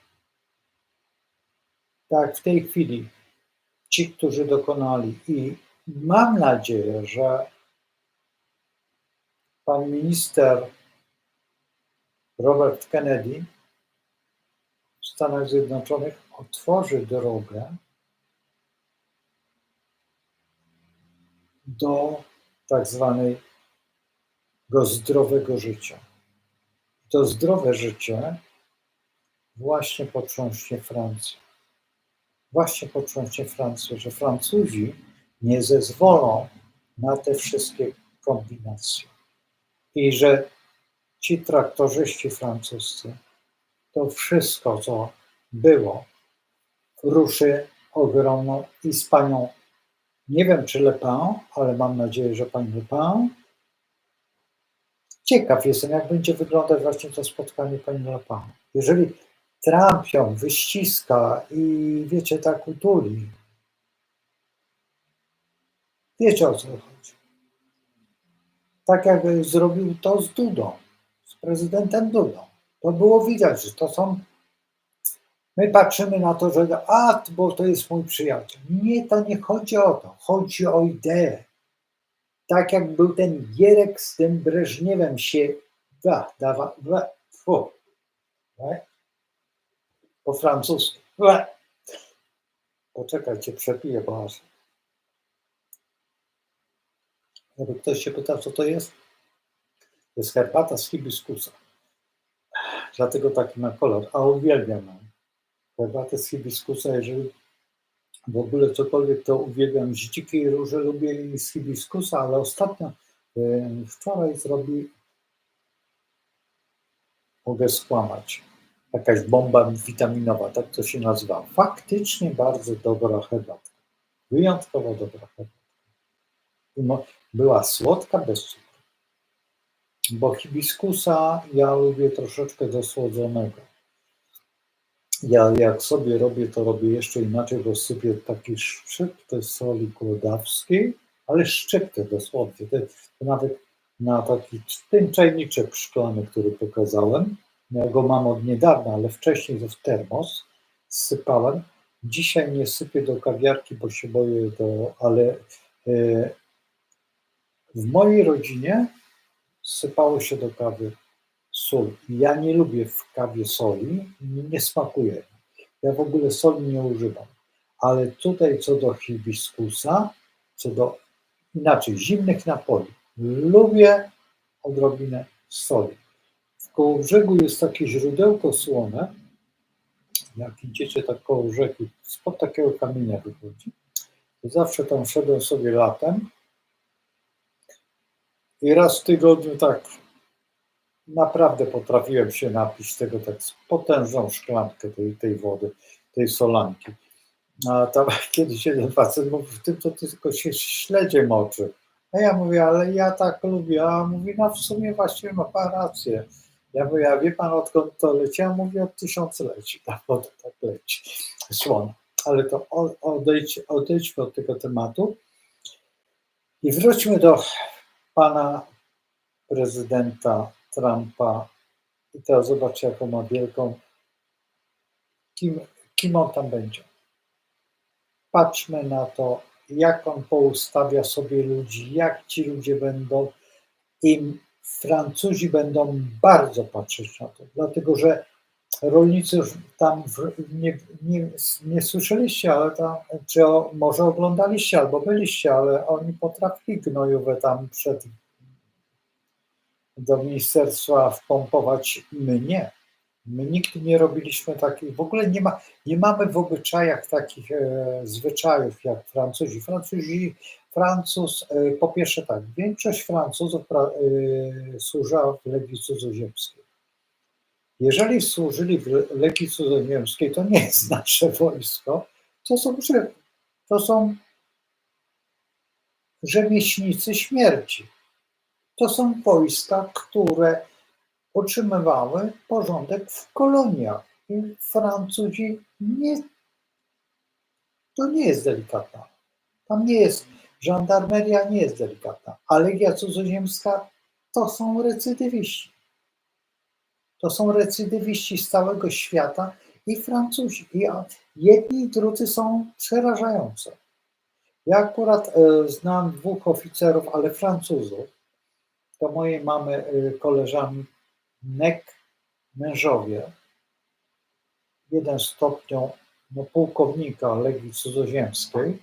tak w tej chwili ci, którzy dokonali, i mam nadzieję, że pan minister Robert Kennedy w Stanach Zjednoczonych otworzy drogę do tak zwanego zdrowego życia. To zdrowe życie właśnie potrząśnie Francję. Właśnie potrząśnie Francję, że Francuzi nie zezwolą na te wszystkie kombinacje. I że ci traktorzyści francuscy, to wszystko, co było, ruszy ogromną i z panią, nie wiem czy Le Pen, ale mam nadzieję, że pani Le Pen. Ciekaw jestem, jak będzie wyglądać właśnie to spotkanie pani Le Pen. Jeżeli Trump ją wyściska i wiecie, tak utuli, wiecie o co chodzi. Tak jak zrobił to z Dudą, z prezydentem Dudą. To było widać, że to są. My patrzymy na to, że bo to jest mój przyjaciel. Nie, to nie chodzi o to. Chodzi o ideę. Tak jak był ten Gierek z tym Breżniewem się po francusku. Poczekajcie, przepiję, bo aż. Jakby ktoś się pytał, co to jest? To jest herbata z hibiskusa. Dlatego taki ma kolor. A uwielbiam herbatę z hibiskusa. Jeżeli w ogóle cokolwiek, to uwielbiam z dzikiej róży, lubię i z hibiskusa, ale ostatnio, wczoraj mogę skłamać, jakaś bomba witaminowa, tak to się nazywa. Faktycznie bardzo dobra herbatka. Wyjątkowo dobra herbatka. Była słodka, bez cukru. Bo hibiskusa ja lubię troszeczkę dosłodzonego. Ja jak sobie robię, to robię jeszcze inaczej, bo sypię taki szczyptę soli kłodawskiej, ale szczyptę dosłownie. To nawet na taki ten czajniczek szklany, który pokazałem. Ja go mam od niedawna, ale wcześniej to w termos sypałem. Dzisiaj nie sypię do kawiarki, bo się boję, ale w mojej rodzinie sypało się do kawy sól. Ja nie lubię w kawie soli, nie smakuje. Ja w ogóle soli nie używam. Ale tutaj co do hibiskusa, co do inaczej zimnych napojów, lubię odrobinę soli. W Kołobrzegu jest takie źródełko słone. Jak idziecie tak koło rzeki, spod takiego kamienia wychodzi, to zawsze tam szedłem sobie latem i raz w tygodniu tak naprawdę potrafiłem się napić tego tak z potężną szklankę tej wody, tej solanki. A tam kiedyś jeden facet mówił, w tym to tylko się śledzie moczy. A ja mówię, ale ja tak lubię. A mówi, no w sumie właśnie ma pan rację. Ja mówię, a wie pan odkąd to leci? Ja mówię, od tysiącleci ta woda tak leci, słona. Ale to odejdźmy od tego tematu i wróćmy do pana prezydenta Trumpa. I teraz zobaczcie, jaką ma wielką, kim on tam będzie. Patrzmy na to, jak on poustawia sobie ludzi, jak ci ludzie będą, i Francuzi będą bardzo patrzeć na to, dlatego że rolnicy już tam nie słyszeliście, ale tam, czy może oglądaliście albo byliście, ale oni potrafili gnojówę tam przed do ministerstwa wpompować. My nie. My nigdy nie robiliśmy takich, w ogóle nie mamy w obyczajach takich zwyczajów jak Francuzi. Po pierwsze tak, większość Francuzów służyła w Legii Cudzoziemskiej. Jeżeli służyli w Legii Cudzoziemskiej, to nie jest nasze wojsko, to są rzemieślnicy śmierci. To są wojska, które utrzymywały porządek w koloniach. I Francuzi to nie jest delikatna. Tam nie jest, żandarmeria nie jest delikatna, a Legia Cudzoziemska to są recydywiści. To są recydywiści z całego świata i Francuzi. I jedni i drudzy są przerażające. Ja akurat znam dwóch oficerów, ale Francuzów. To mojej mamy koleżanek, mężowie. Jeden stopniu pułkownika Legii Cudzoziemskiej.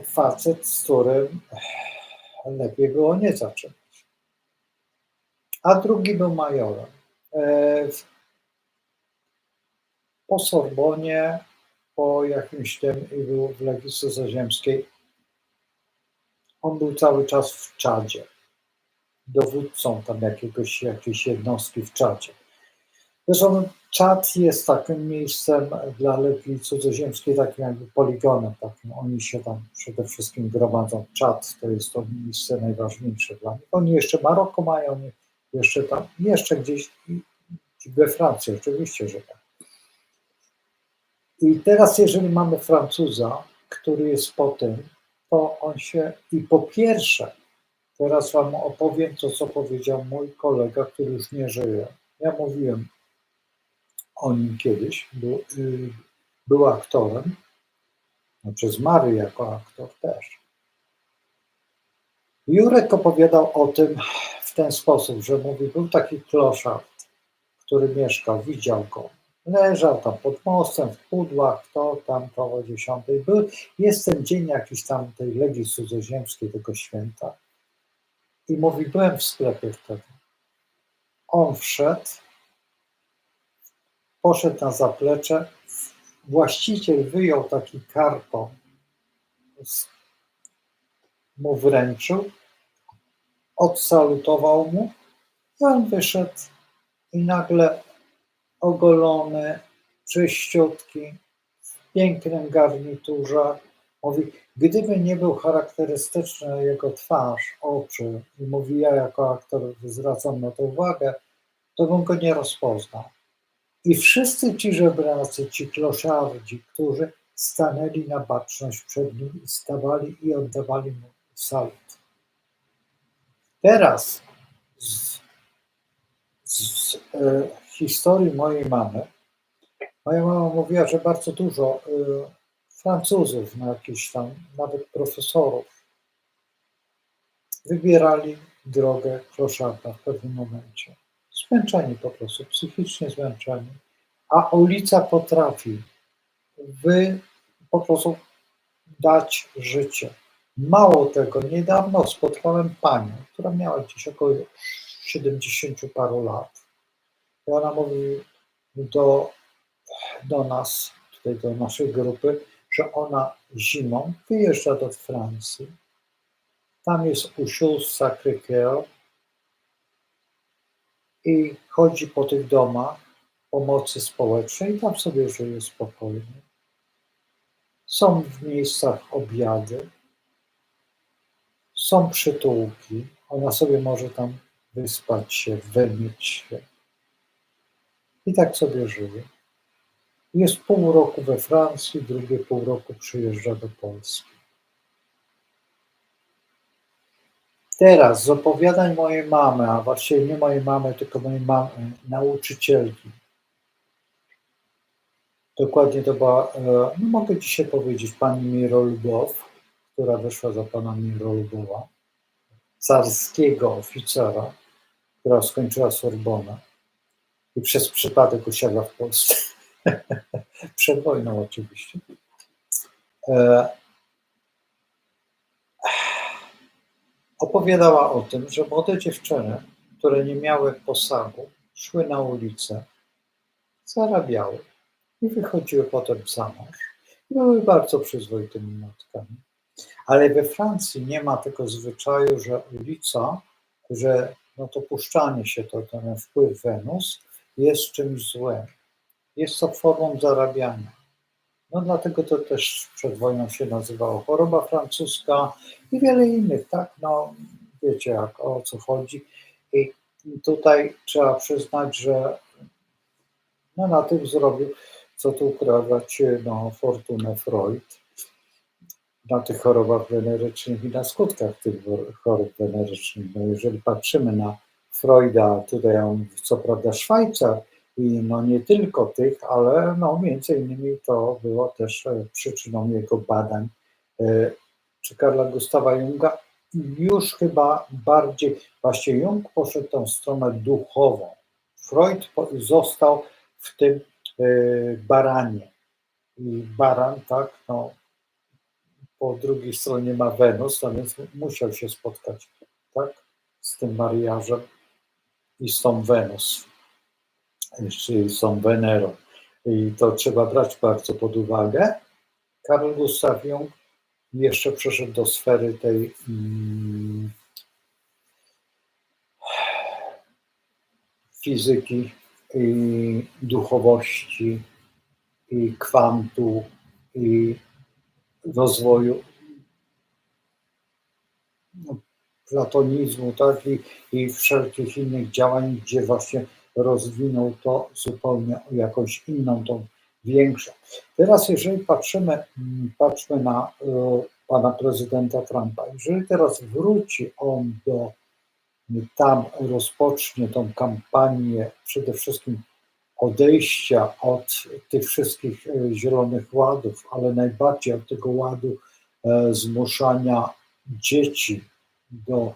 Facet, z którym lepiej było nie zacząć. A drugi był majorem. Po Sorbonie, po jakimś tym i był w Legii Cudzoziemskiej. On był cały czas w Czadzie. Dowódcą tam jakiejś jednostki w Czadzie. Zresztą Czad jest takim miejscem dla Legii Cudzoziemskiej, takim jakby poligonem, takim. Oni się tam przede wszystkim gromadzą. Czad to jest to miejsce najważniejsze dla nich. Oni jeszcze Maroko mają, oni jeszcze gdzieś we Francji, oczywiście, że tak. I teraz, jeżeli mamy Francuza, który jest po tym, to on się, i po pierwsze, teraz wam opowiem to, co powiedział mój kolega, który już nie żyje. Ja mówiłem o nim kiedyś, był aktorem, znaczy zmarł jako aktor też. Jurek opowiadał o tym w ten sposób, że mówi, był taki kloszard, który mieszkał, widział go. Leżał tam pod mostem, w pudłach, to tam koło 10. Jest ten dzień jakiś tam tej Legii Cudzoziemskiej, tego święta. I mówi, byłem w sklepie wtedy. On wszedł, poszedł na zaplecze, właściciel wyjął taki karton, mu wręczył, odsalutował mu i on wyszedł i nagle ogolony, czyściutki, w pięknym garniturze. Mówi, gdyby nie był charakterystyczny jego twarz, oczy i mówi, ja jako aktor zwracam na to uwagę, to bym go nie rozpoznał. I wszyscy ci żebracy, ci kloszardzi, którzy stanęli na baczność przed nim i stawali i oddawali mu salut. Teraz z historii mojej mamy, moja mama mówiła, że bardzo dużo Francuzów, jakichś tam, nawet profesorów, wybierali drogę kloszarda w pewnym momencie. Zmęczeni po prostu, psychicznie zmęczeni. A ulica potrafi po prostu dać życie. Mało tego, niedawno spotkałem panią, która miała gdzieś około 70 paru lat. I ona mówi do nas, tutaj do naszej grupy, że ona zimą wyjeżdża do Francji. Tam jest Usius Sacré-Cœur i chodzi po tych domach pomocy społecznej i tam sobie żyje spokojnie. Są w miejscach obiady, są przytułki, ona sobie może tam wyspać się, wymyć się i tak sobie żyje. Jest pół roku we Francji, drugie pół roku przyjeżdża do Polski. Teraz z opowiadań mojej mamy, a właściwie nie mojej mamy, tylko mojej mamy, nauczycielki. Dokładnie to była, no mogę dzisiaj powiedzieć, pani Mirolubow, która wyszła za pana Mirolubowa, carskiego oficera, która skończyła Sorbonę i przez przypadek usiadła w Polsce. Przed wojną oczywiście. opowiadała o tym, że młode dziewczyny, które nie miały posagu, szły na ulicę, zarabiały i wychodziły potem za mąż. Były bardzo przyzwoitymi matkami. Ale we Francji nie ma tego zwyczaju, że ulica, że no to puszczanie się, to ten wpływ Wenus jest czymś złym. Jest to formą zarabiania. No dlatego to też przed wojną się nazywało choroba francuska i wiele innych, tak? No wiecie jak, o co chodzi. I tutaj trzeba przyznać, że no, na tym zrobił, co tu ukrywać, no, fortunę Freud, na tych chorobach wenerycznych i na skutkach tych chorób wenerycznych. No, jeżeli patrzymy na Freuda, tutaj on co prawda Szwajcar, i no nie tylko tych, ale no między innymi to było też przyczyną jego badań, czy Karla Gustawa Junga, już chyba bardziej, właśnie Jung poszedł tą stronę duchową. Freud został w tym baranie. I baran, tak, no, po drugiej stronie ma Wenus, a więc musiał się spotkać, tak, z tym mariażem i z tą Wenus, czyli z tą Wenerą. I to trzeba brać bardzo pod uwagę. Carl Gustav Jung jeszcze przeszedł do sfery tej fizyki i duchowości i kwantu i rozwoju platonizmu, tak, i wszelkich innych działań, gdzie właśnie rozwinął to zupełnie jakąś inną, tą większą. Teraz jeżeli patrzmy na pana prezydenta Trumpa, jeżeli teraz wróci on tam rozpocznie tą kampanię przede wszystkim odejścia od tych wszystkich zielonych ładów, ale najbardziej od tego ładu zmuszania dzieci do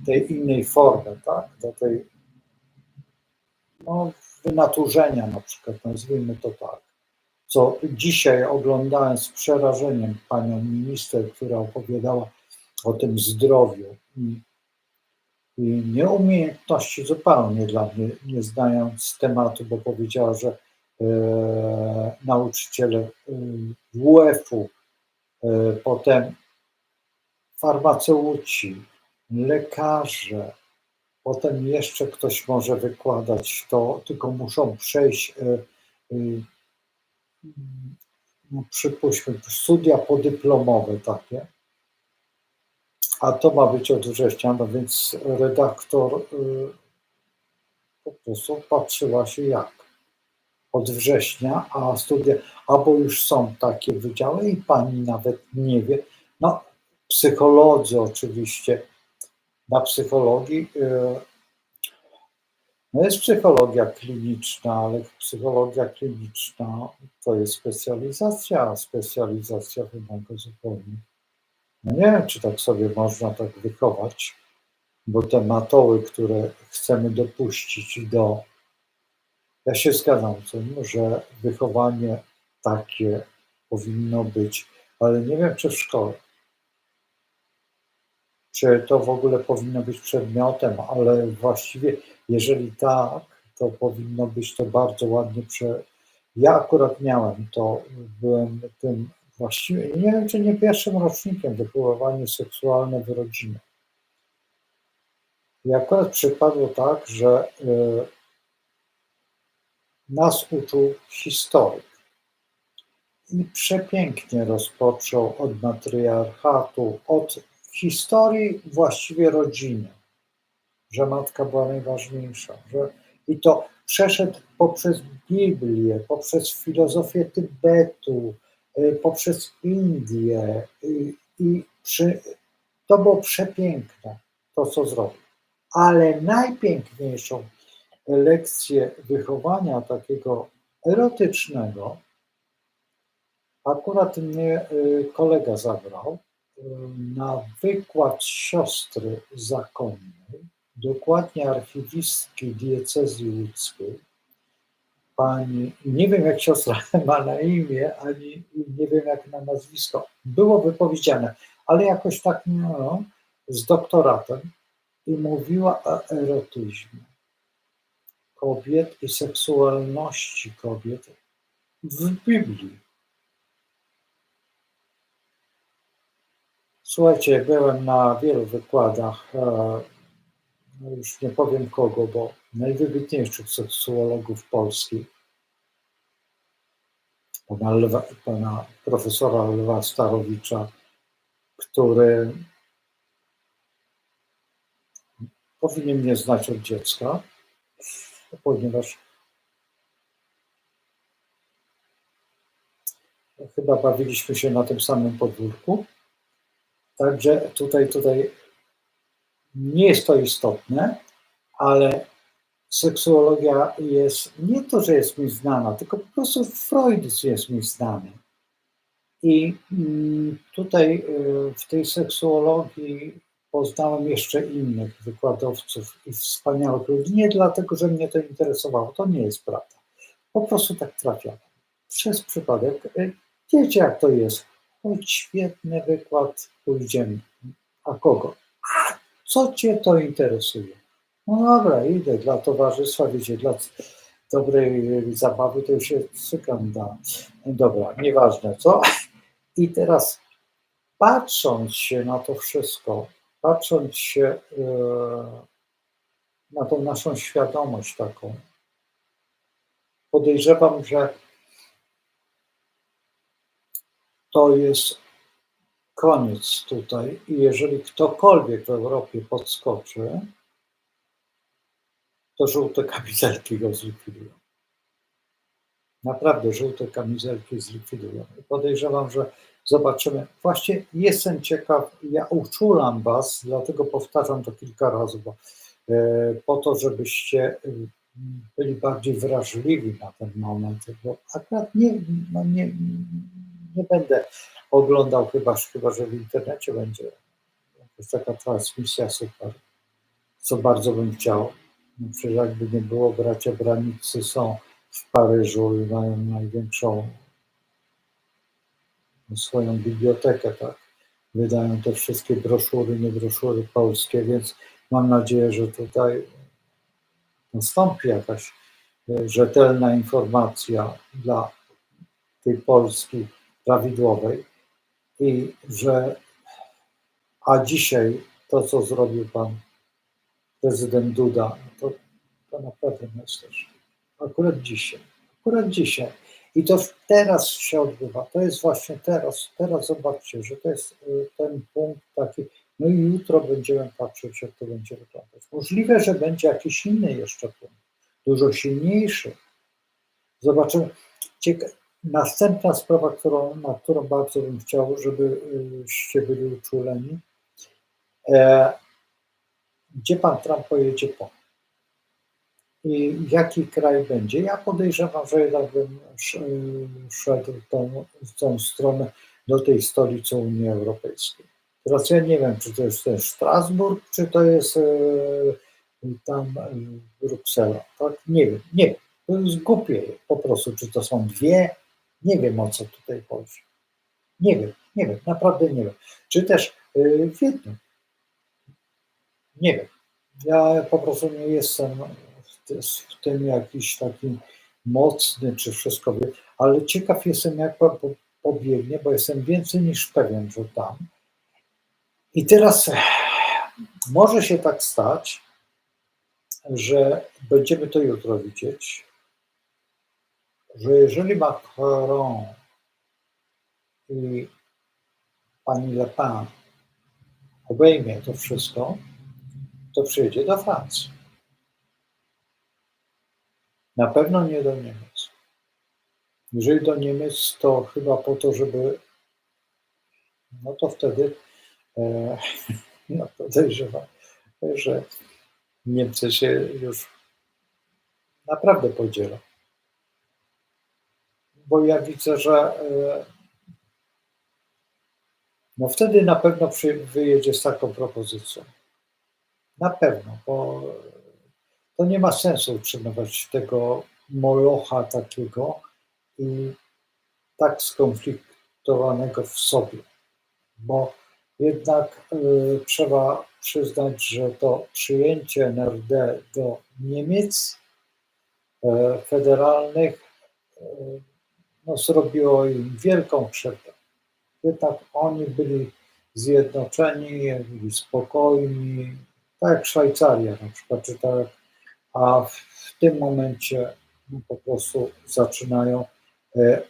tej innej formy, tak? Do tej no, wynaturzenia na przykład, nazwijmy to tak. Co dzisiaj oglądałem z przerażeniem panią minister, która opowiadała o tym zdrowiu i nieumiejętności zupełnie dla mnie, nie znając tematu, bo powiedziała, że nauczyciele WF-u, potem farmaceuci, lekarze, potem jeszcze ktoś może wykładać to, tylko muszą przejść, no przypuśćmy, studia podyplomowe takie, a to ma być od września, no więc redaktor po prostu patrzyła się jak od września, a studia, albo już są takie wydziały i pani nawet nie wie, no psycholodzy oczywiście, na psychologii, no jest psychologia kliniczna, ale psychologia kliniczna to jest specjalizacja, a specjalizacja wymaga zupełnie. No nie wiem, czy tak sobie można tak wychować, bo te matoły, które chcemy dopuścić ja się zgadzam z tym, że wychowanie takie powinno być, ale nie wiem, czy w szkole. Czy to w ogóle powinno być przedmiotem, ale właściwie, jeżeli tak, to powinno być to bardzo ładnie Ja akurat miałem to, byłem tym właściwie, nie wiem, czy nie pierwszym rocznikiem wychowywanie seksualne w rodzinie. I akurat przypadło tak, że nas uczył historyk i przepięknie rozpoczął od matriarchatu, od historii właściwie rodziny, że matka była najważniejsza, i to przeszedł poprzez Biblię, poprzez filozofię Tybetu, poprzez Indię to było przepiękne, to co zrobił. Ale najpiękniejszą lekcję wychowania takiego erotycznego akurat mnie kolega zabrał na wykład siostry zakonnej, dokładnie archiwistki diecezji łódzkiej, pani, nie wiem jak siostra ma na imię, ani nie wiem jak na nazwisko, było wypowiedziane, ale jakoś tak, no, z doktoratem i mówiła o erotyzmie kobiet i seksualności kobiet w Biblii. Słuchajcie, byłem na wielu wykładach, już nie powiem kogo, bo najwybitniejszych seksuologów polskich, pana profesora Lwa Starowicza, który powinien mnie znać od dziecka, ponieważ chyba bawiliśmy się na tym samym podwórku. Także tutaj nie jest to istotne, ale seksuologia jest, nie to, że jest mi znana, tylko po prostu Freud jest mi znany. I tutaj w tej seksuologii poznałem jeszcze innych wykładowców i wspaniałych ludzi, nie dlatego, że mnie to interesowało, to nie jest prawda. Po prostu tak trafiam. Przez przypadek. Wiecie, jak to jest. Choć świetny wykład, pójdziemy. A kogo? A co cię to interesuje? No dobra, idę dla towarzystwa, wiecie, dla dobrej zabawy to już się cykam da. Dobra, nieważne co. I teraz patrząc się na to wszystko, patrząc się na tą naszą świadomość taką, podejrzewam, że to jest koniec tutaj i jeżeli ktokolwiek w Europie podskoczy, to żółte kamizelki go zlikwidują. Naprawdę żółte kamizelki zlikwidują. I podejrzewam, że zobaczymy. Właśnie jestem ciekaw, ja uczulam was, dlatego powtarzam to kilka razy, bo po to, żebyście byli bardziej wrażliwi na ten moment, bo akurat nie będę oglądał, chyba że w internecie będzie jakaś taka transmisja super, co bardzo bym chciał. Przecież jakby nie było, bracia Branicy są w Paryżu i mają największą swoją bibliotekę, tak? Wydają te wszystkie broszury, nie broszury polskie, więc mam nadzieję, że tutaj nastąpi jakaś rzetelna informacja dla tej Polski prawidłowej i że, a dzisiaj to, co zrobił pan prezydent Duda, to naprawdę myślisz. Akurat dzisiaj. I to teraz się odbywa. To jest właśnie teraz. Teraz zobaczcie, że to jest ten punkt taki. No i jutro będziemy patrzeć, jak to będzie wyglądać. Możliwe, że będzie jakiś inny jeszcze punkt, dużo silniejszy. Zobaczymy. Następna sprawa, na którą bardzo bym chciał, żebyście byli uczuleni. Gdzie pan Trump pojedzie po? I jaki kraj będzie? Ja podejrzewam, że jednak bym szedł tą stronę do tej stolicy Unii Europejskiej. Teraz ja nie wiem, czy to jest ten Strasburg, czy to jest tam Bruksela. Tak? Nie wiem. To jest głupie po prostu, czy to są dwie. Nie wiem, o co tutaj chodzi. Nie wiem, naprawdę nie wiem. Czy też w jednym. Nie wiem. Ja po prostu nie jestem w tym jakiś taki mocny, czy wszystko wie, ale ciekaw jestem, jak pan pobiegnie, bo jestem więcej niż pewien, że tam. I teraz może się tak stać, że będziemy to jutro widzieć, że jeżeli Macron i pani Le Pen obejmie to wszystko, to przyjedzie do Francji. Na pewno nie do Niemiec. Jeżeli do Niemiec, to chyba po to, żeby, no to wtedy no podejrzewam, że Niemcy się już naprawdę podzielą. Bo ja widzę, że no wtedy na pewno wyjedzie z taką propozycją. Na pewno, bo to nie ma sensu utrzymywać tego molocha takiego i tak skonfliktowanego w sobie, bo Jednak trzeba przyznać, że to przyjęcie NRD do Niemiec federalnych no, zrobiło im wielką krzywdę. Jednak oni byli zjednoczeni, byli spokojni, tak jak Szwajcaria na przykład, czy tak, a w tym momencie no, po prostu zaczynają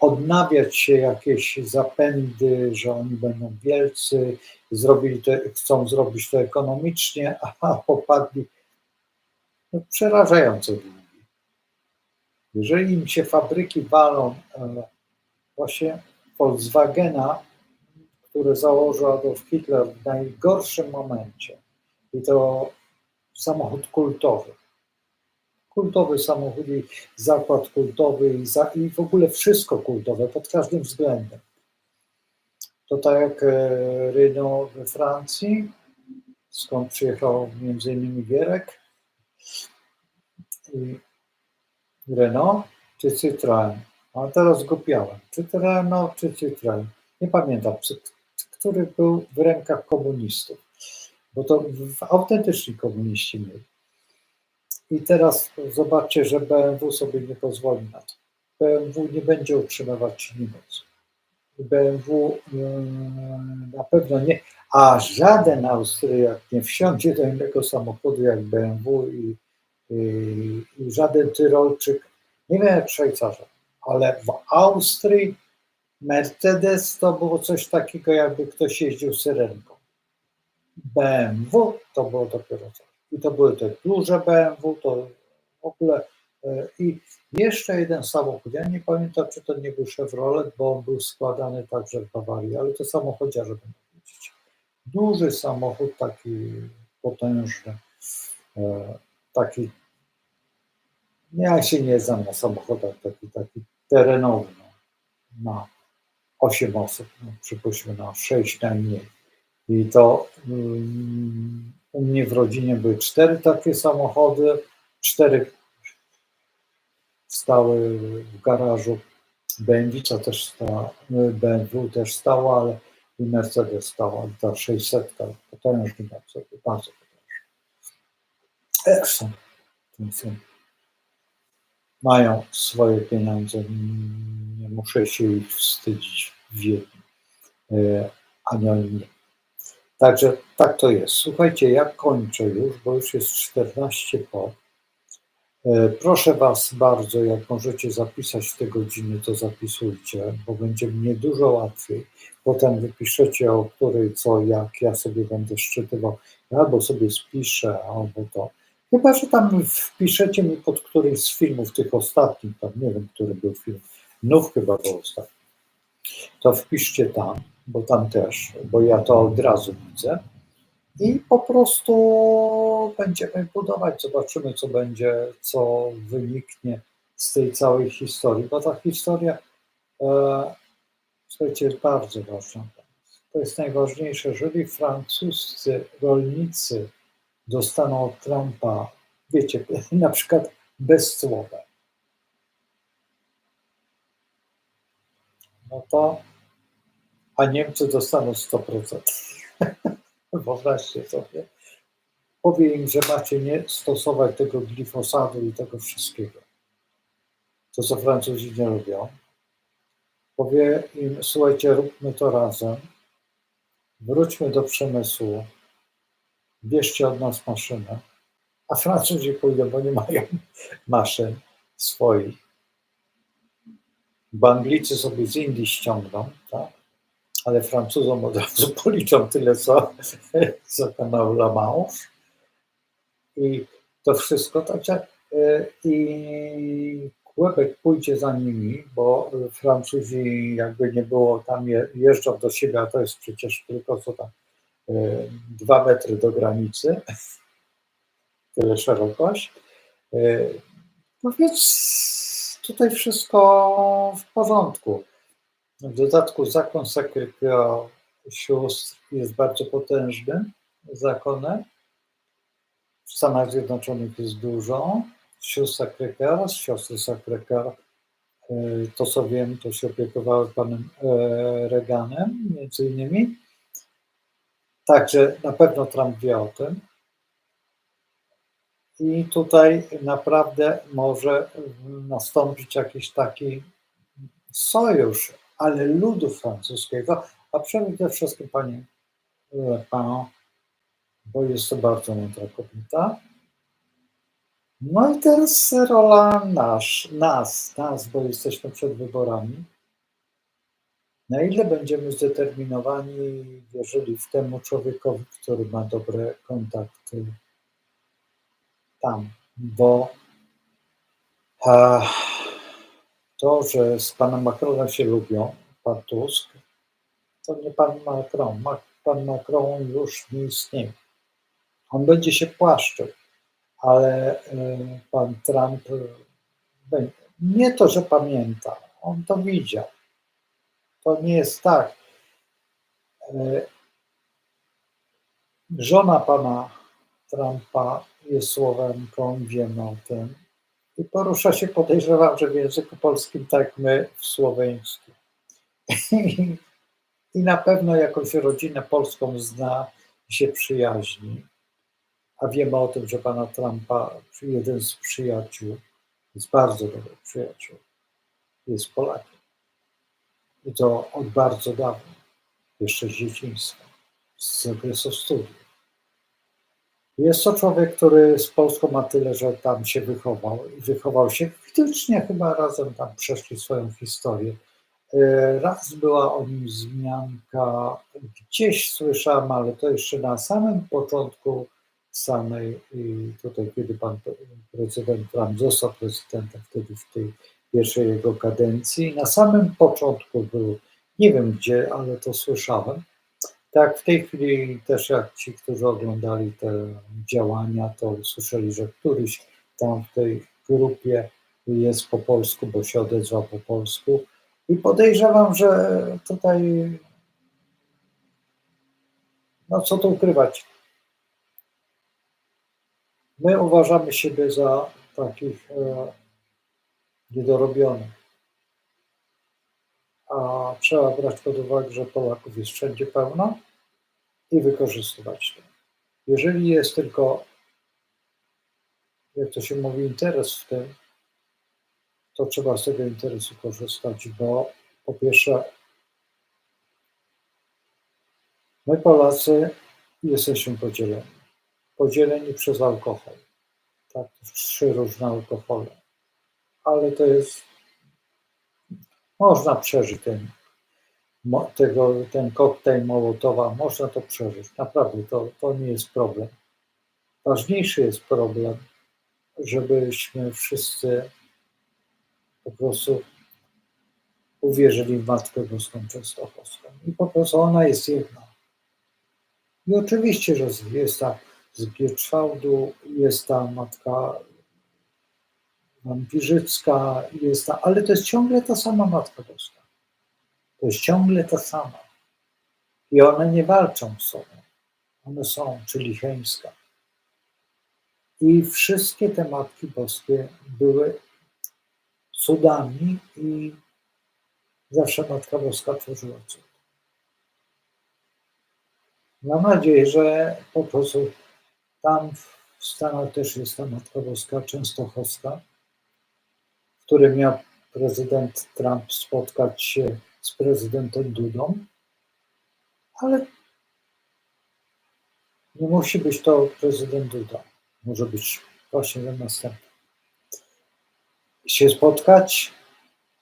odnawiać się jakieś zapędy, że oni będą wielcy, chcą zrobić to ekonomicznie, a popadli no, przerażająco długi. Jeżeli im się fabryki walą, właśnie Volkswagena, które założył Adolf Hitler w najgorszym momencie, i to samochód kultowy. Kultowy samochód i zakład kultowy i w ogóle wszystko kultowe pod każdym względem. To tak jak Renault we Francji, skąd przyjechał między innymi Gierek, i Renault czy Citroën. A teraz głupiałem. Czy to Renault, czy Citroën. Nie pamiętam, który był w rękach komunistów. Bo to autentyczni komuniści mieli. I teraz zobaczcie, że BMW sobie nie pozwoli na to. BMW nie będzie utrzymywać Niemiec. BMW na pewno nie, a żaden Austriak nie wsiądzie do innego samochodu jak BMW i żaden Tyrolczyk, nie wiem jak Szwajcarze, ale w Austrii Mercedes to było coś takiego, jakby ktoś jeździł syrenką. BMW to było dopiero coś. I to były te duże BMW, to w ogóle. I jeszcze jeden samochód, ja nie pamiętam, czy to nie był Chevrolet, bo on był składany także w Bawarii, ale to samochodziarze będą wiedzieć. Duży samochód, taki potężny, taki, ja się nie znam na samochodach, taki terenowy, no, na 8 osób, no, przypuśćmy na 6 najmniej. I to u mnie w rodzinie były 4 takie samochody, 4 stały w garażu, BMW też stała, ale i Mercedes stała, ta 600, potężny Mercedes, bardzo potężny. Zresztą mają swoje pieniądze, nie muszę się ich wstydzić w Wiedniu, ani oni nie. Także tak to jest. Słuchajcie, ja kończę już, bo już jest 14 po. Proszę Was bardzo, jak możecie zapisać te godziny, to zapisujcie, bo będzie mnie dużo łatwiej. Potem wypiszecie, o której, co, jak, ja sobie będę szczytywał, albo sobie spiszę, albo to. Chyba że tam wpiszecie mi pod któryś z filmów, tych ostatnich, tam nie wiem, który był film, Nów chyba był ostatni. To wpiszcie tam, bo tam też, bo ja to od razu widzę. I po prostu będziemy budować, zobaczymy, co będzie, co wyniknie z tej całej historii, bo ta historia, słuchajcie, jest bardzo ważna. To jest najważniejsze, jeżeli francuscy rolnicy dostaną od Trumpa, wiecie, na przykład bezcłowe, no to, a Niemcy dostaną 100%. Wyobraźcie sobie. Powie im, że macie nie stosować tego glifosatu i tego wszystkiego. To, co Francuzi nie lubią. Powie im, słuchajcie, róbmy to razem, wróćmy do przemysłu, bierzcie od nas maszynę, a Francuzi pójdą, bo nie mają maszyn swoich. Bo Anglicy sobie z Indii ściągną, tak? Ale Francuzom od razu policzą tyle, co kanał La Manche. I to wszystko, także i Quebec pójdzie za nimi, bo Francuzi jakby nie było, tam jeżdżą do siebie, a to jest przecież tylko co tam 2 metry do granicy, tyle szerokość. No więc tutaj wszystko w porządku. W dodatku zakon Sacré-Cœur sióstr jest bardzo potężnym zakonem. W Stanach Zjednoczonych jest dużo. Sióstr Sacré-Cœur, siostry Sacré-Cœur, to co wiem, to się opiekowały panem Reaganem między innymi. Także na pewno Trump wie o tym. I tutaj naprawdę może nastąpić jakiś taki sojusz, ale ludu francuskiego, a przede wszystkim pani Le Pen, bo jest to bardzo mądra kobieta. No i teraz rola nas, bo jesteśmy przed wyborami. Na ile będziemy zdeterminowani i wierzyli w temu człowiekowi, który ma dobre kontakty tam, bo to, że z panem Macronem się lubią, pan Tusk, to nie pan Macron. Pan Macron już nie istnieje. On będzie się płaszczył, ale pan Trump nie to, że pamięta, on to widział. To nie jest tak. Żona pana Trumpa jest Słowenką, wiemy o tym. I porusza się, podejrzewam, że w języku polskim tak jak my w słoweńskim. I na pewno jakąś rodzinę polską zna i się przyjaźni. A wiemy o tym, że pana Trumpa, jeden z przyjaciół, jest bardzo dobry przyjaciół, jest Polakiem. I to od bardzo dawna, jeszcze z dzieciństwa, z okresu studiów. Jest to człowiek, który z Polską ma tyle, że tam się wychował i wychował się, widocznie chyba razem tam przeszli swoją historię. Raz była o nim wzmianka, gdzieś słyszałem, ale to jeszcze na samym początku samej, tutaj kiedy pan prezydent Trump został prezydentem, wtedy w tej pierwszej jego kadencji, na samym początku był, nie wiem gdzie, ale to słyszałem. Tak, w tej chwili też jak ci, którzy oglądali te działania, to usłyszeli, że któryś tam w tej grupie jest po polsku, bo się odezwał po polsku. I podejrzewam, że tutaj, no co tu ukrywać, my uważamy siebie za takich niedorobionych, a trzeba brać pod uwagę, że Polaków jest wszędzie pełno i wykorzystywać to. Jeżeli jest tylko, jak to się mówi, interes w tym, to trzeba z tego interesu korzystać, bo po pierwsze, my Polacy jesteśmy podzieleni. Podzieleni przez alkohol. Tak, 3 różne alkohole. Ale to jest, można przeżyć ten koktajl Mołotowa, można to przeżyć. Naprawdę, to nie jest problem. Ważniejszy jest problem, żebyśmy wszyscy po prostu uwierzyli w Matkę Boską Częstochowską. I po prostu ona jest jedna. I oczywiście, że jest ta z Gierczwałdu, jest ta Matka Wampirzycka, ale to jest ciągle ta sama Matka Boska. To jest ciągle ta sama. I one nie walczą z sobą. One są, czyli Chełmska. I wszystkie te Matki Boskie były cudami i zawsze Matka Boska tworzyła cud. Mam nadzieję, że po prostu tam w Stanach też jest ta Matka Boska Częstochowska, w którym miał prezydent Trump spotkać się z prezydentem Dudą, ale nie musi być to prezydent Duda. Może być właśnie ten następny. Się spotkać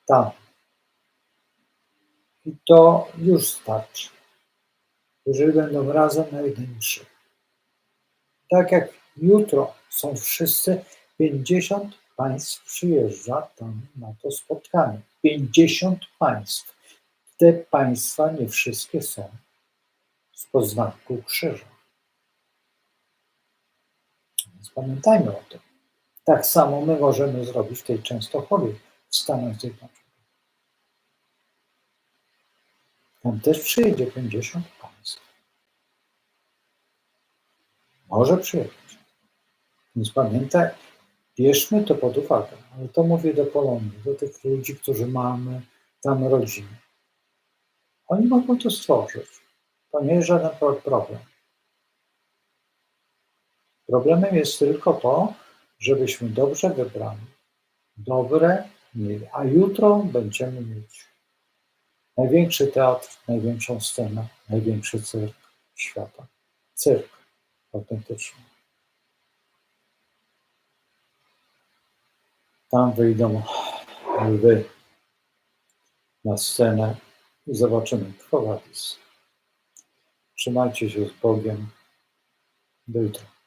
tam. I to już starczy. Jeżeli będą razem na jednej mszy. Tak jak jutro są wszyscy, 50 państw przyjeżdża tam na to spotkanie. 50 państw. Te państwa nie wszystkie są z znaku krzyża. Więc pamiętajmy o tym. Tak samo my możemy zrobić w tej Częstochowie w Stanach Zjednoczonych. Tam też przyjedzie 50 państw. Może przyjechać. Więc pamiętaj, bierzmy to pod uwagę. Ale to mówię do Polonii, do tych ludzi, którzy mamy tam rodziny. Oni mogą to stworzyć. To nie jest żaden problem. Problemem jest tylko to, żebyśmy dobrze wybrali, dobre mieli, a jutro będziemy mieć największy teatr, największą scenę, największy cyrk świata. Cyrk autentyczny. Tam wyjdą lwy na scenę i zobaczymy Quo Vadis. Trzymajcie się z Bogiem. Do jutra.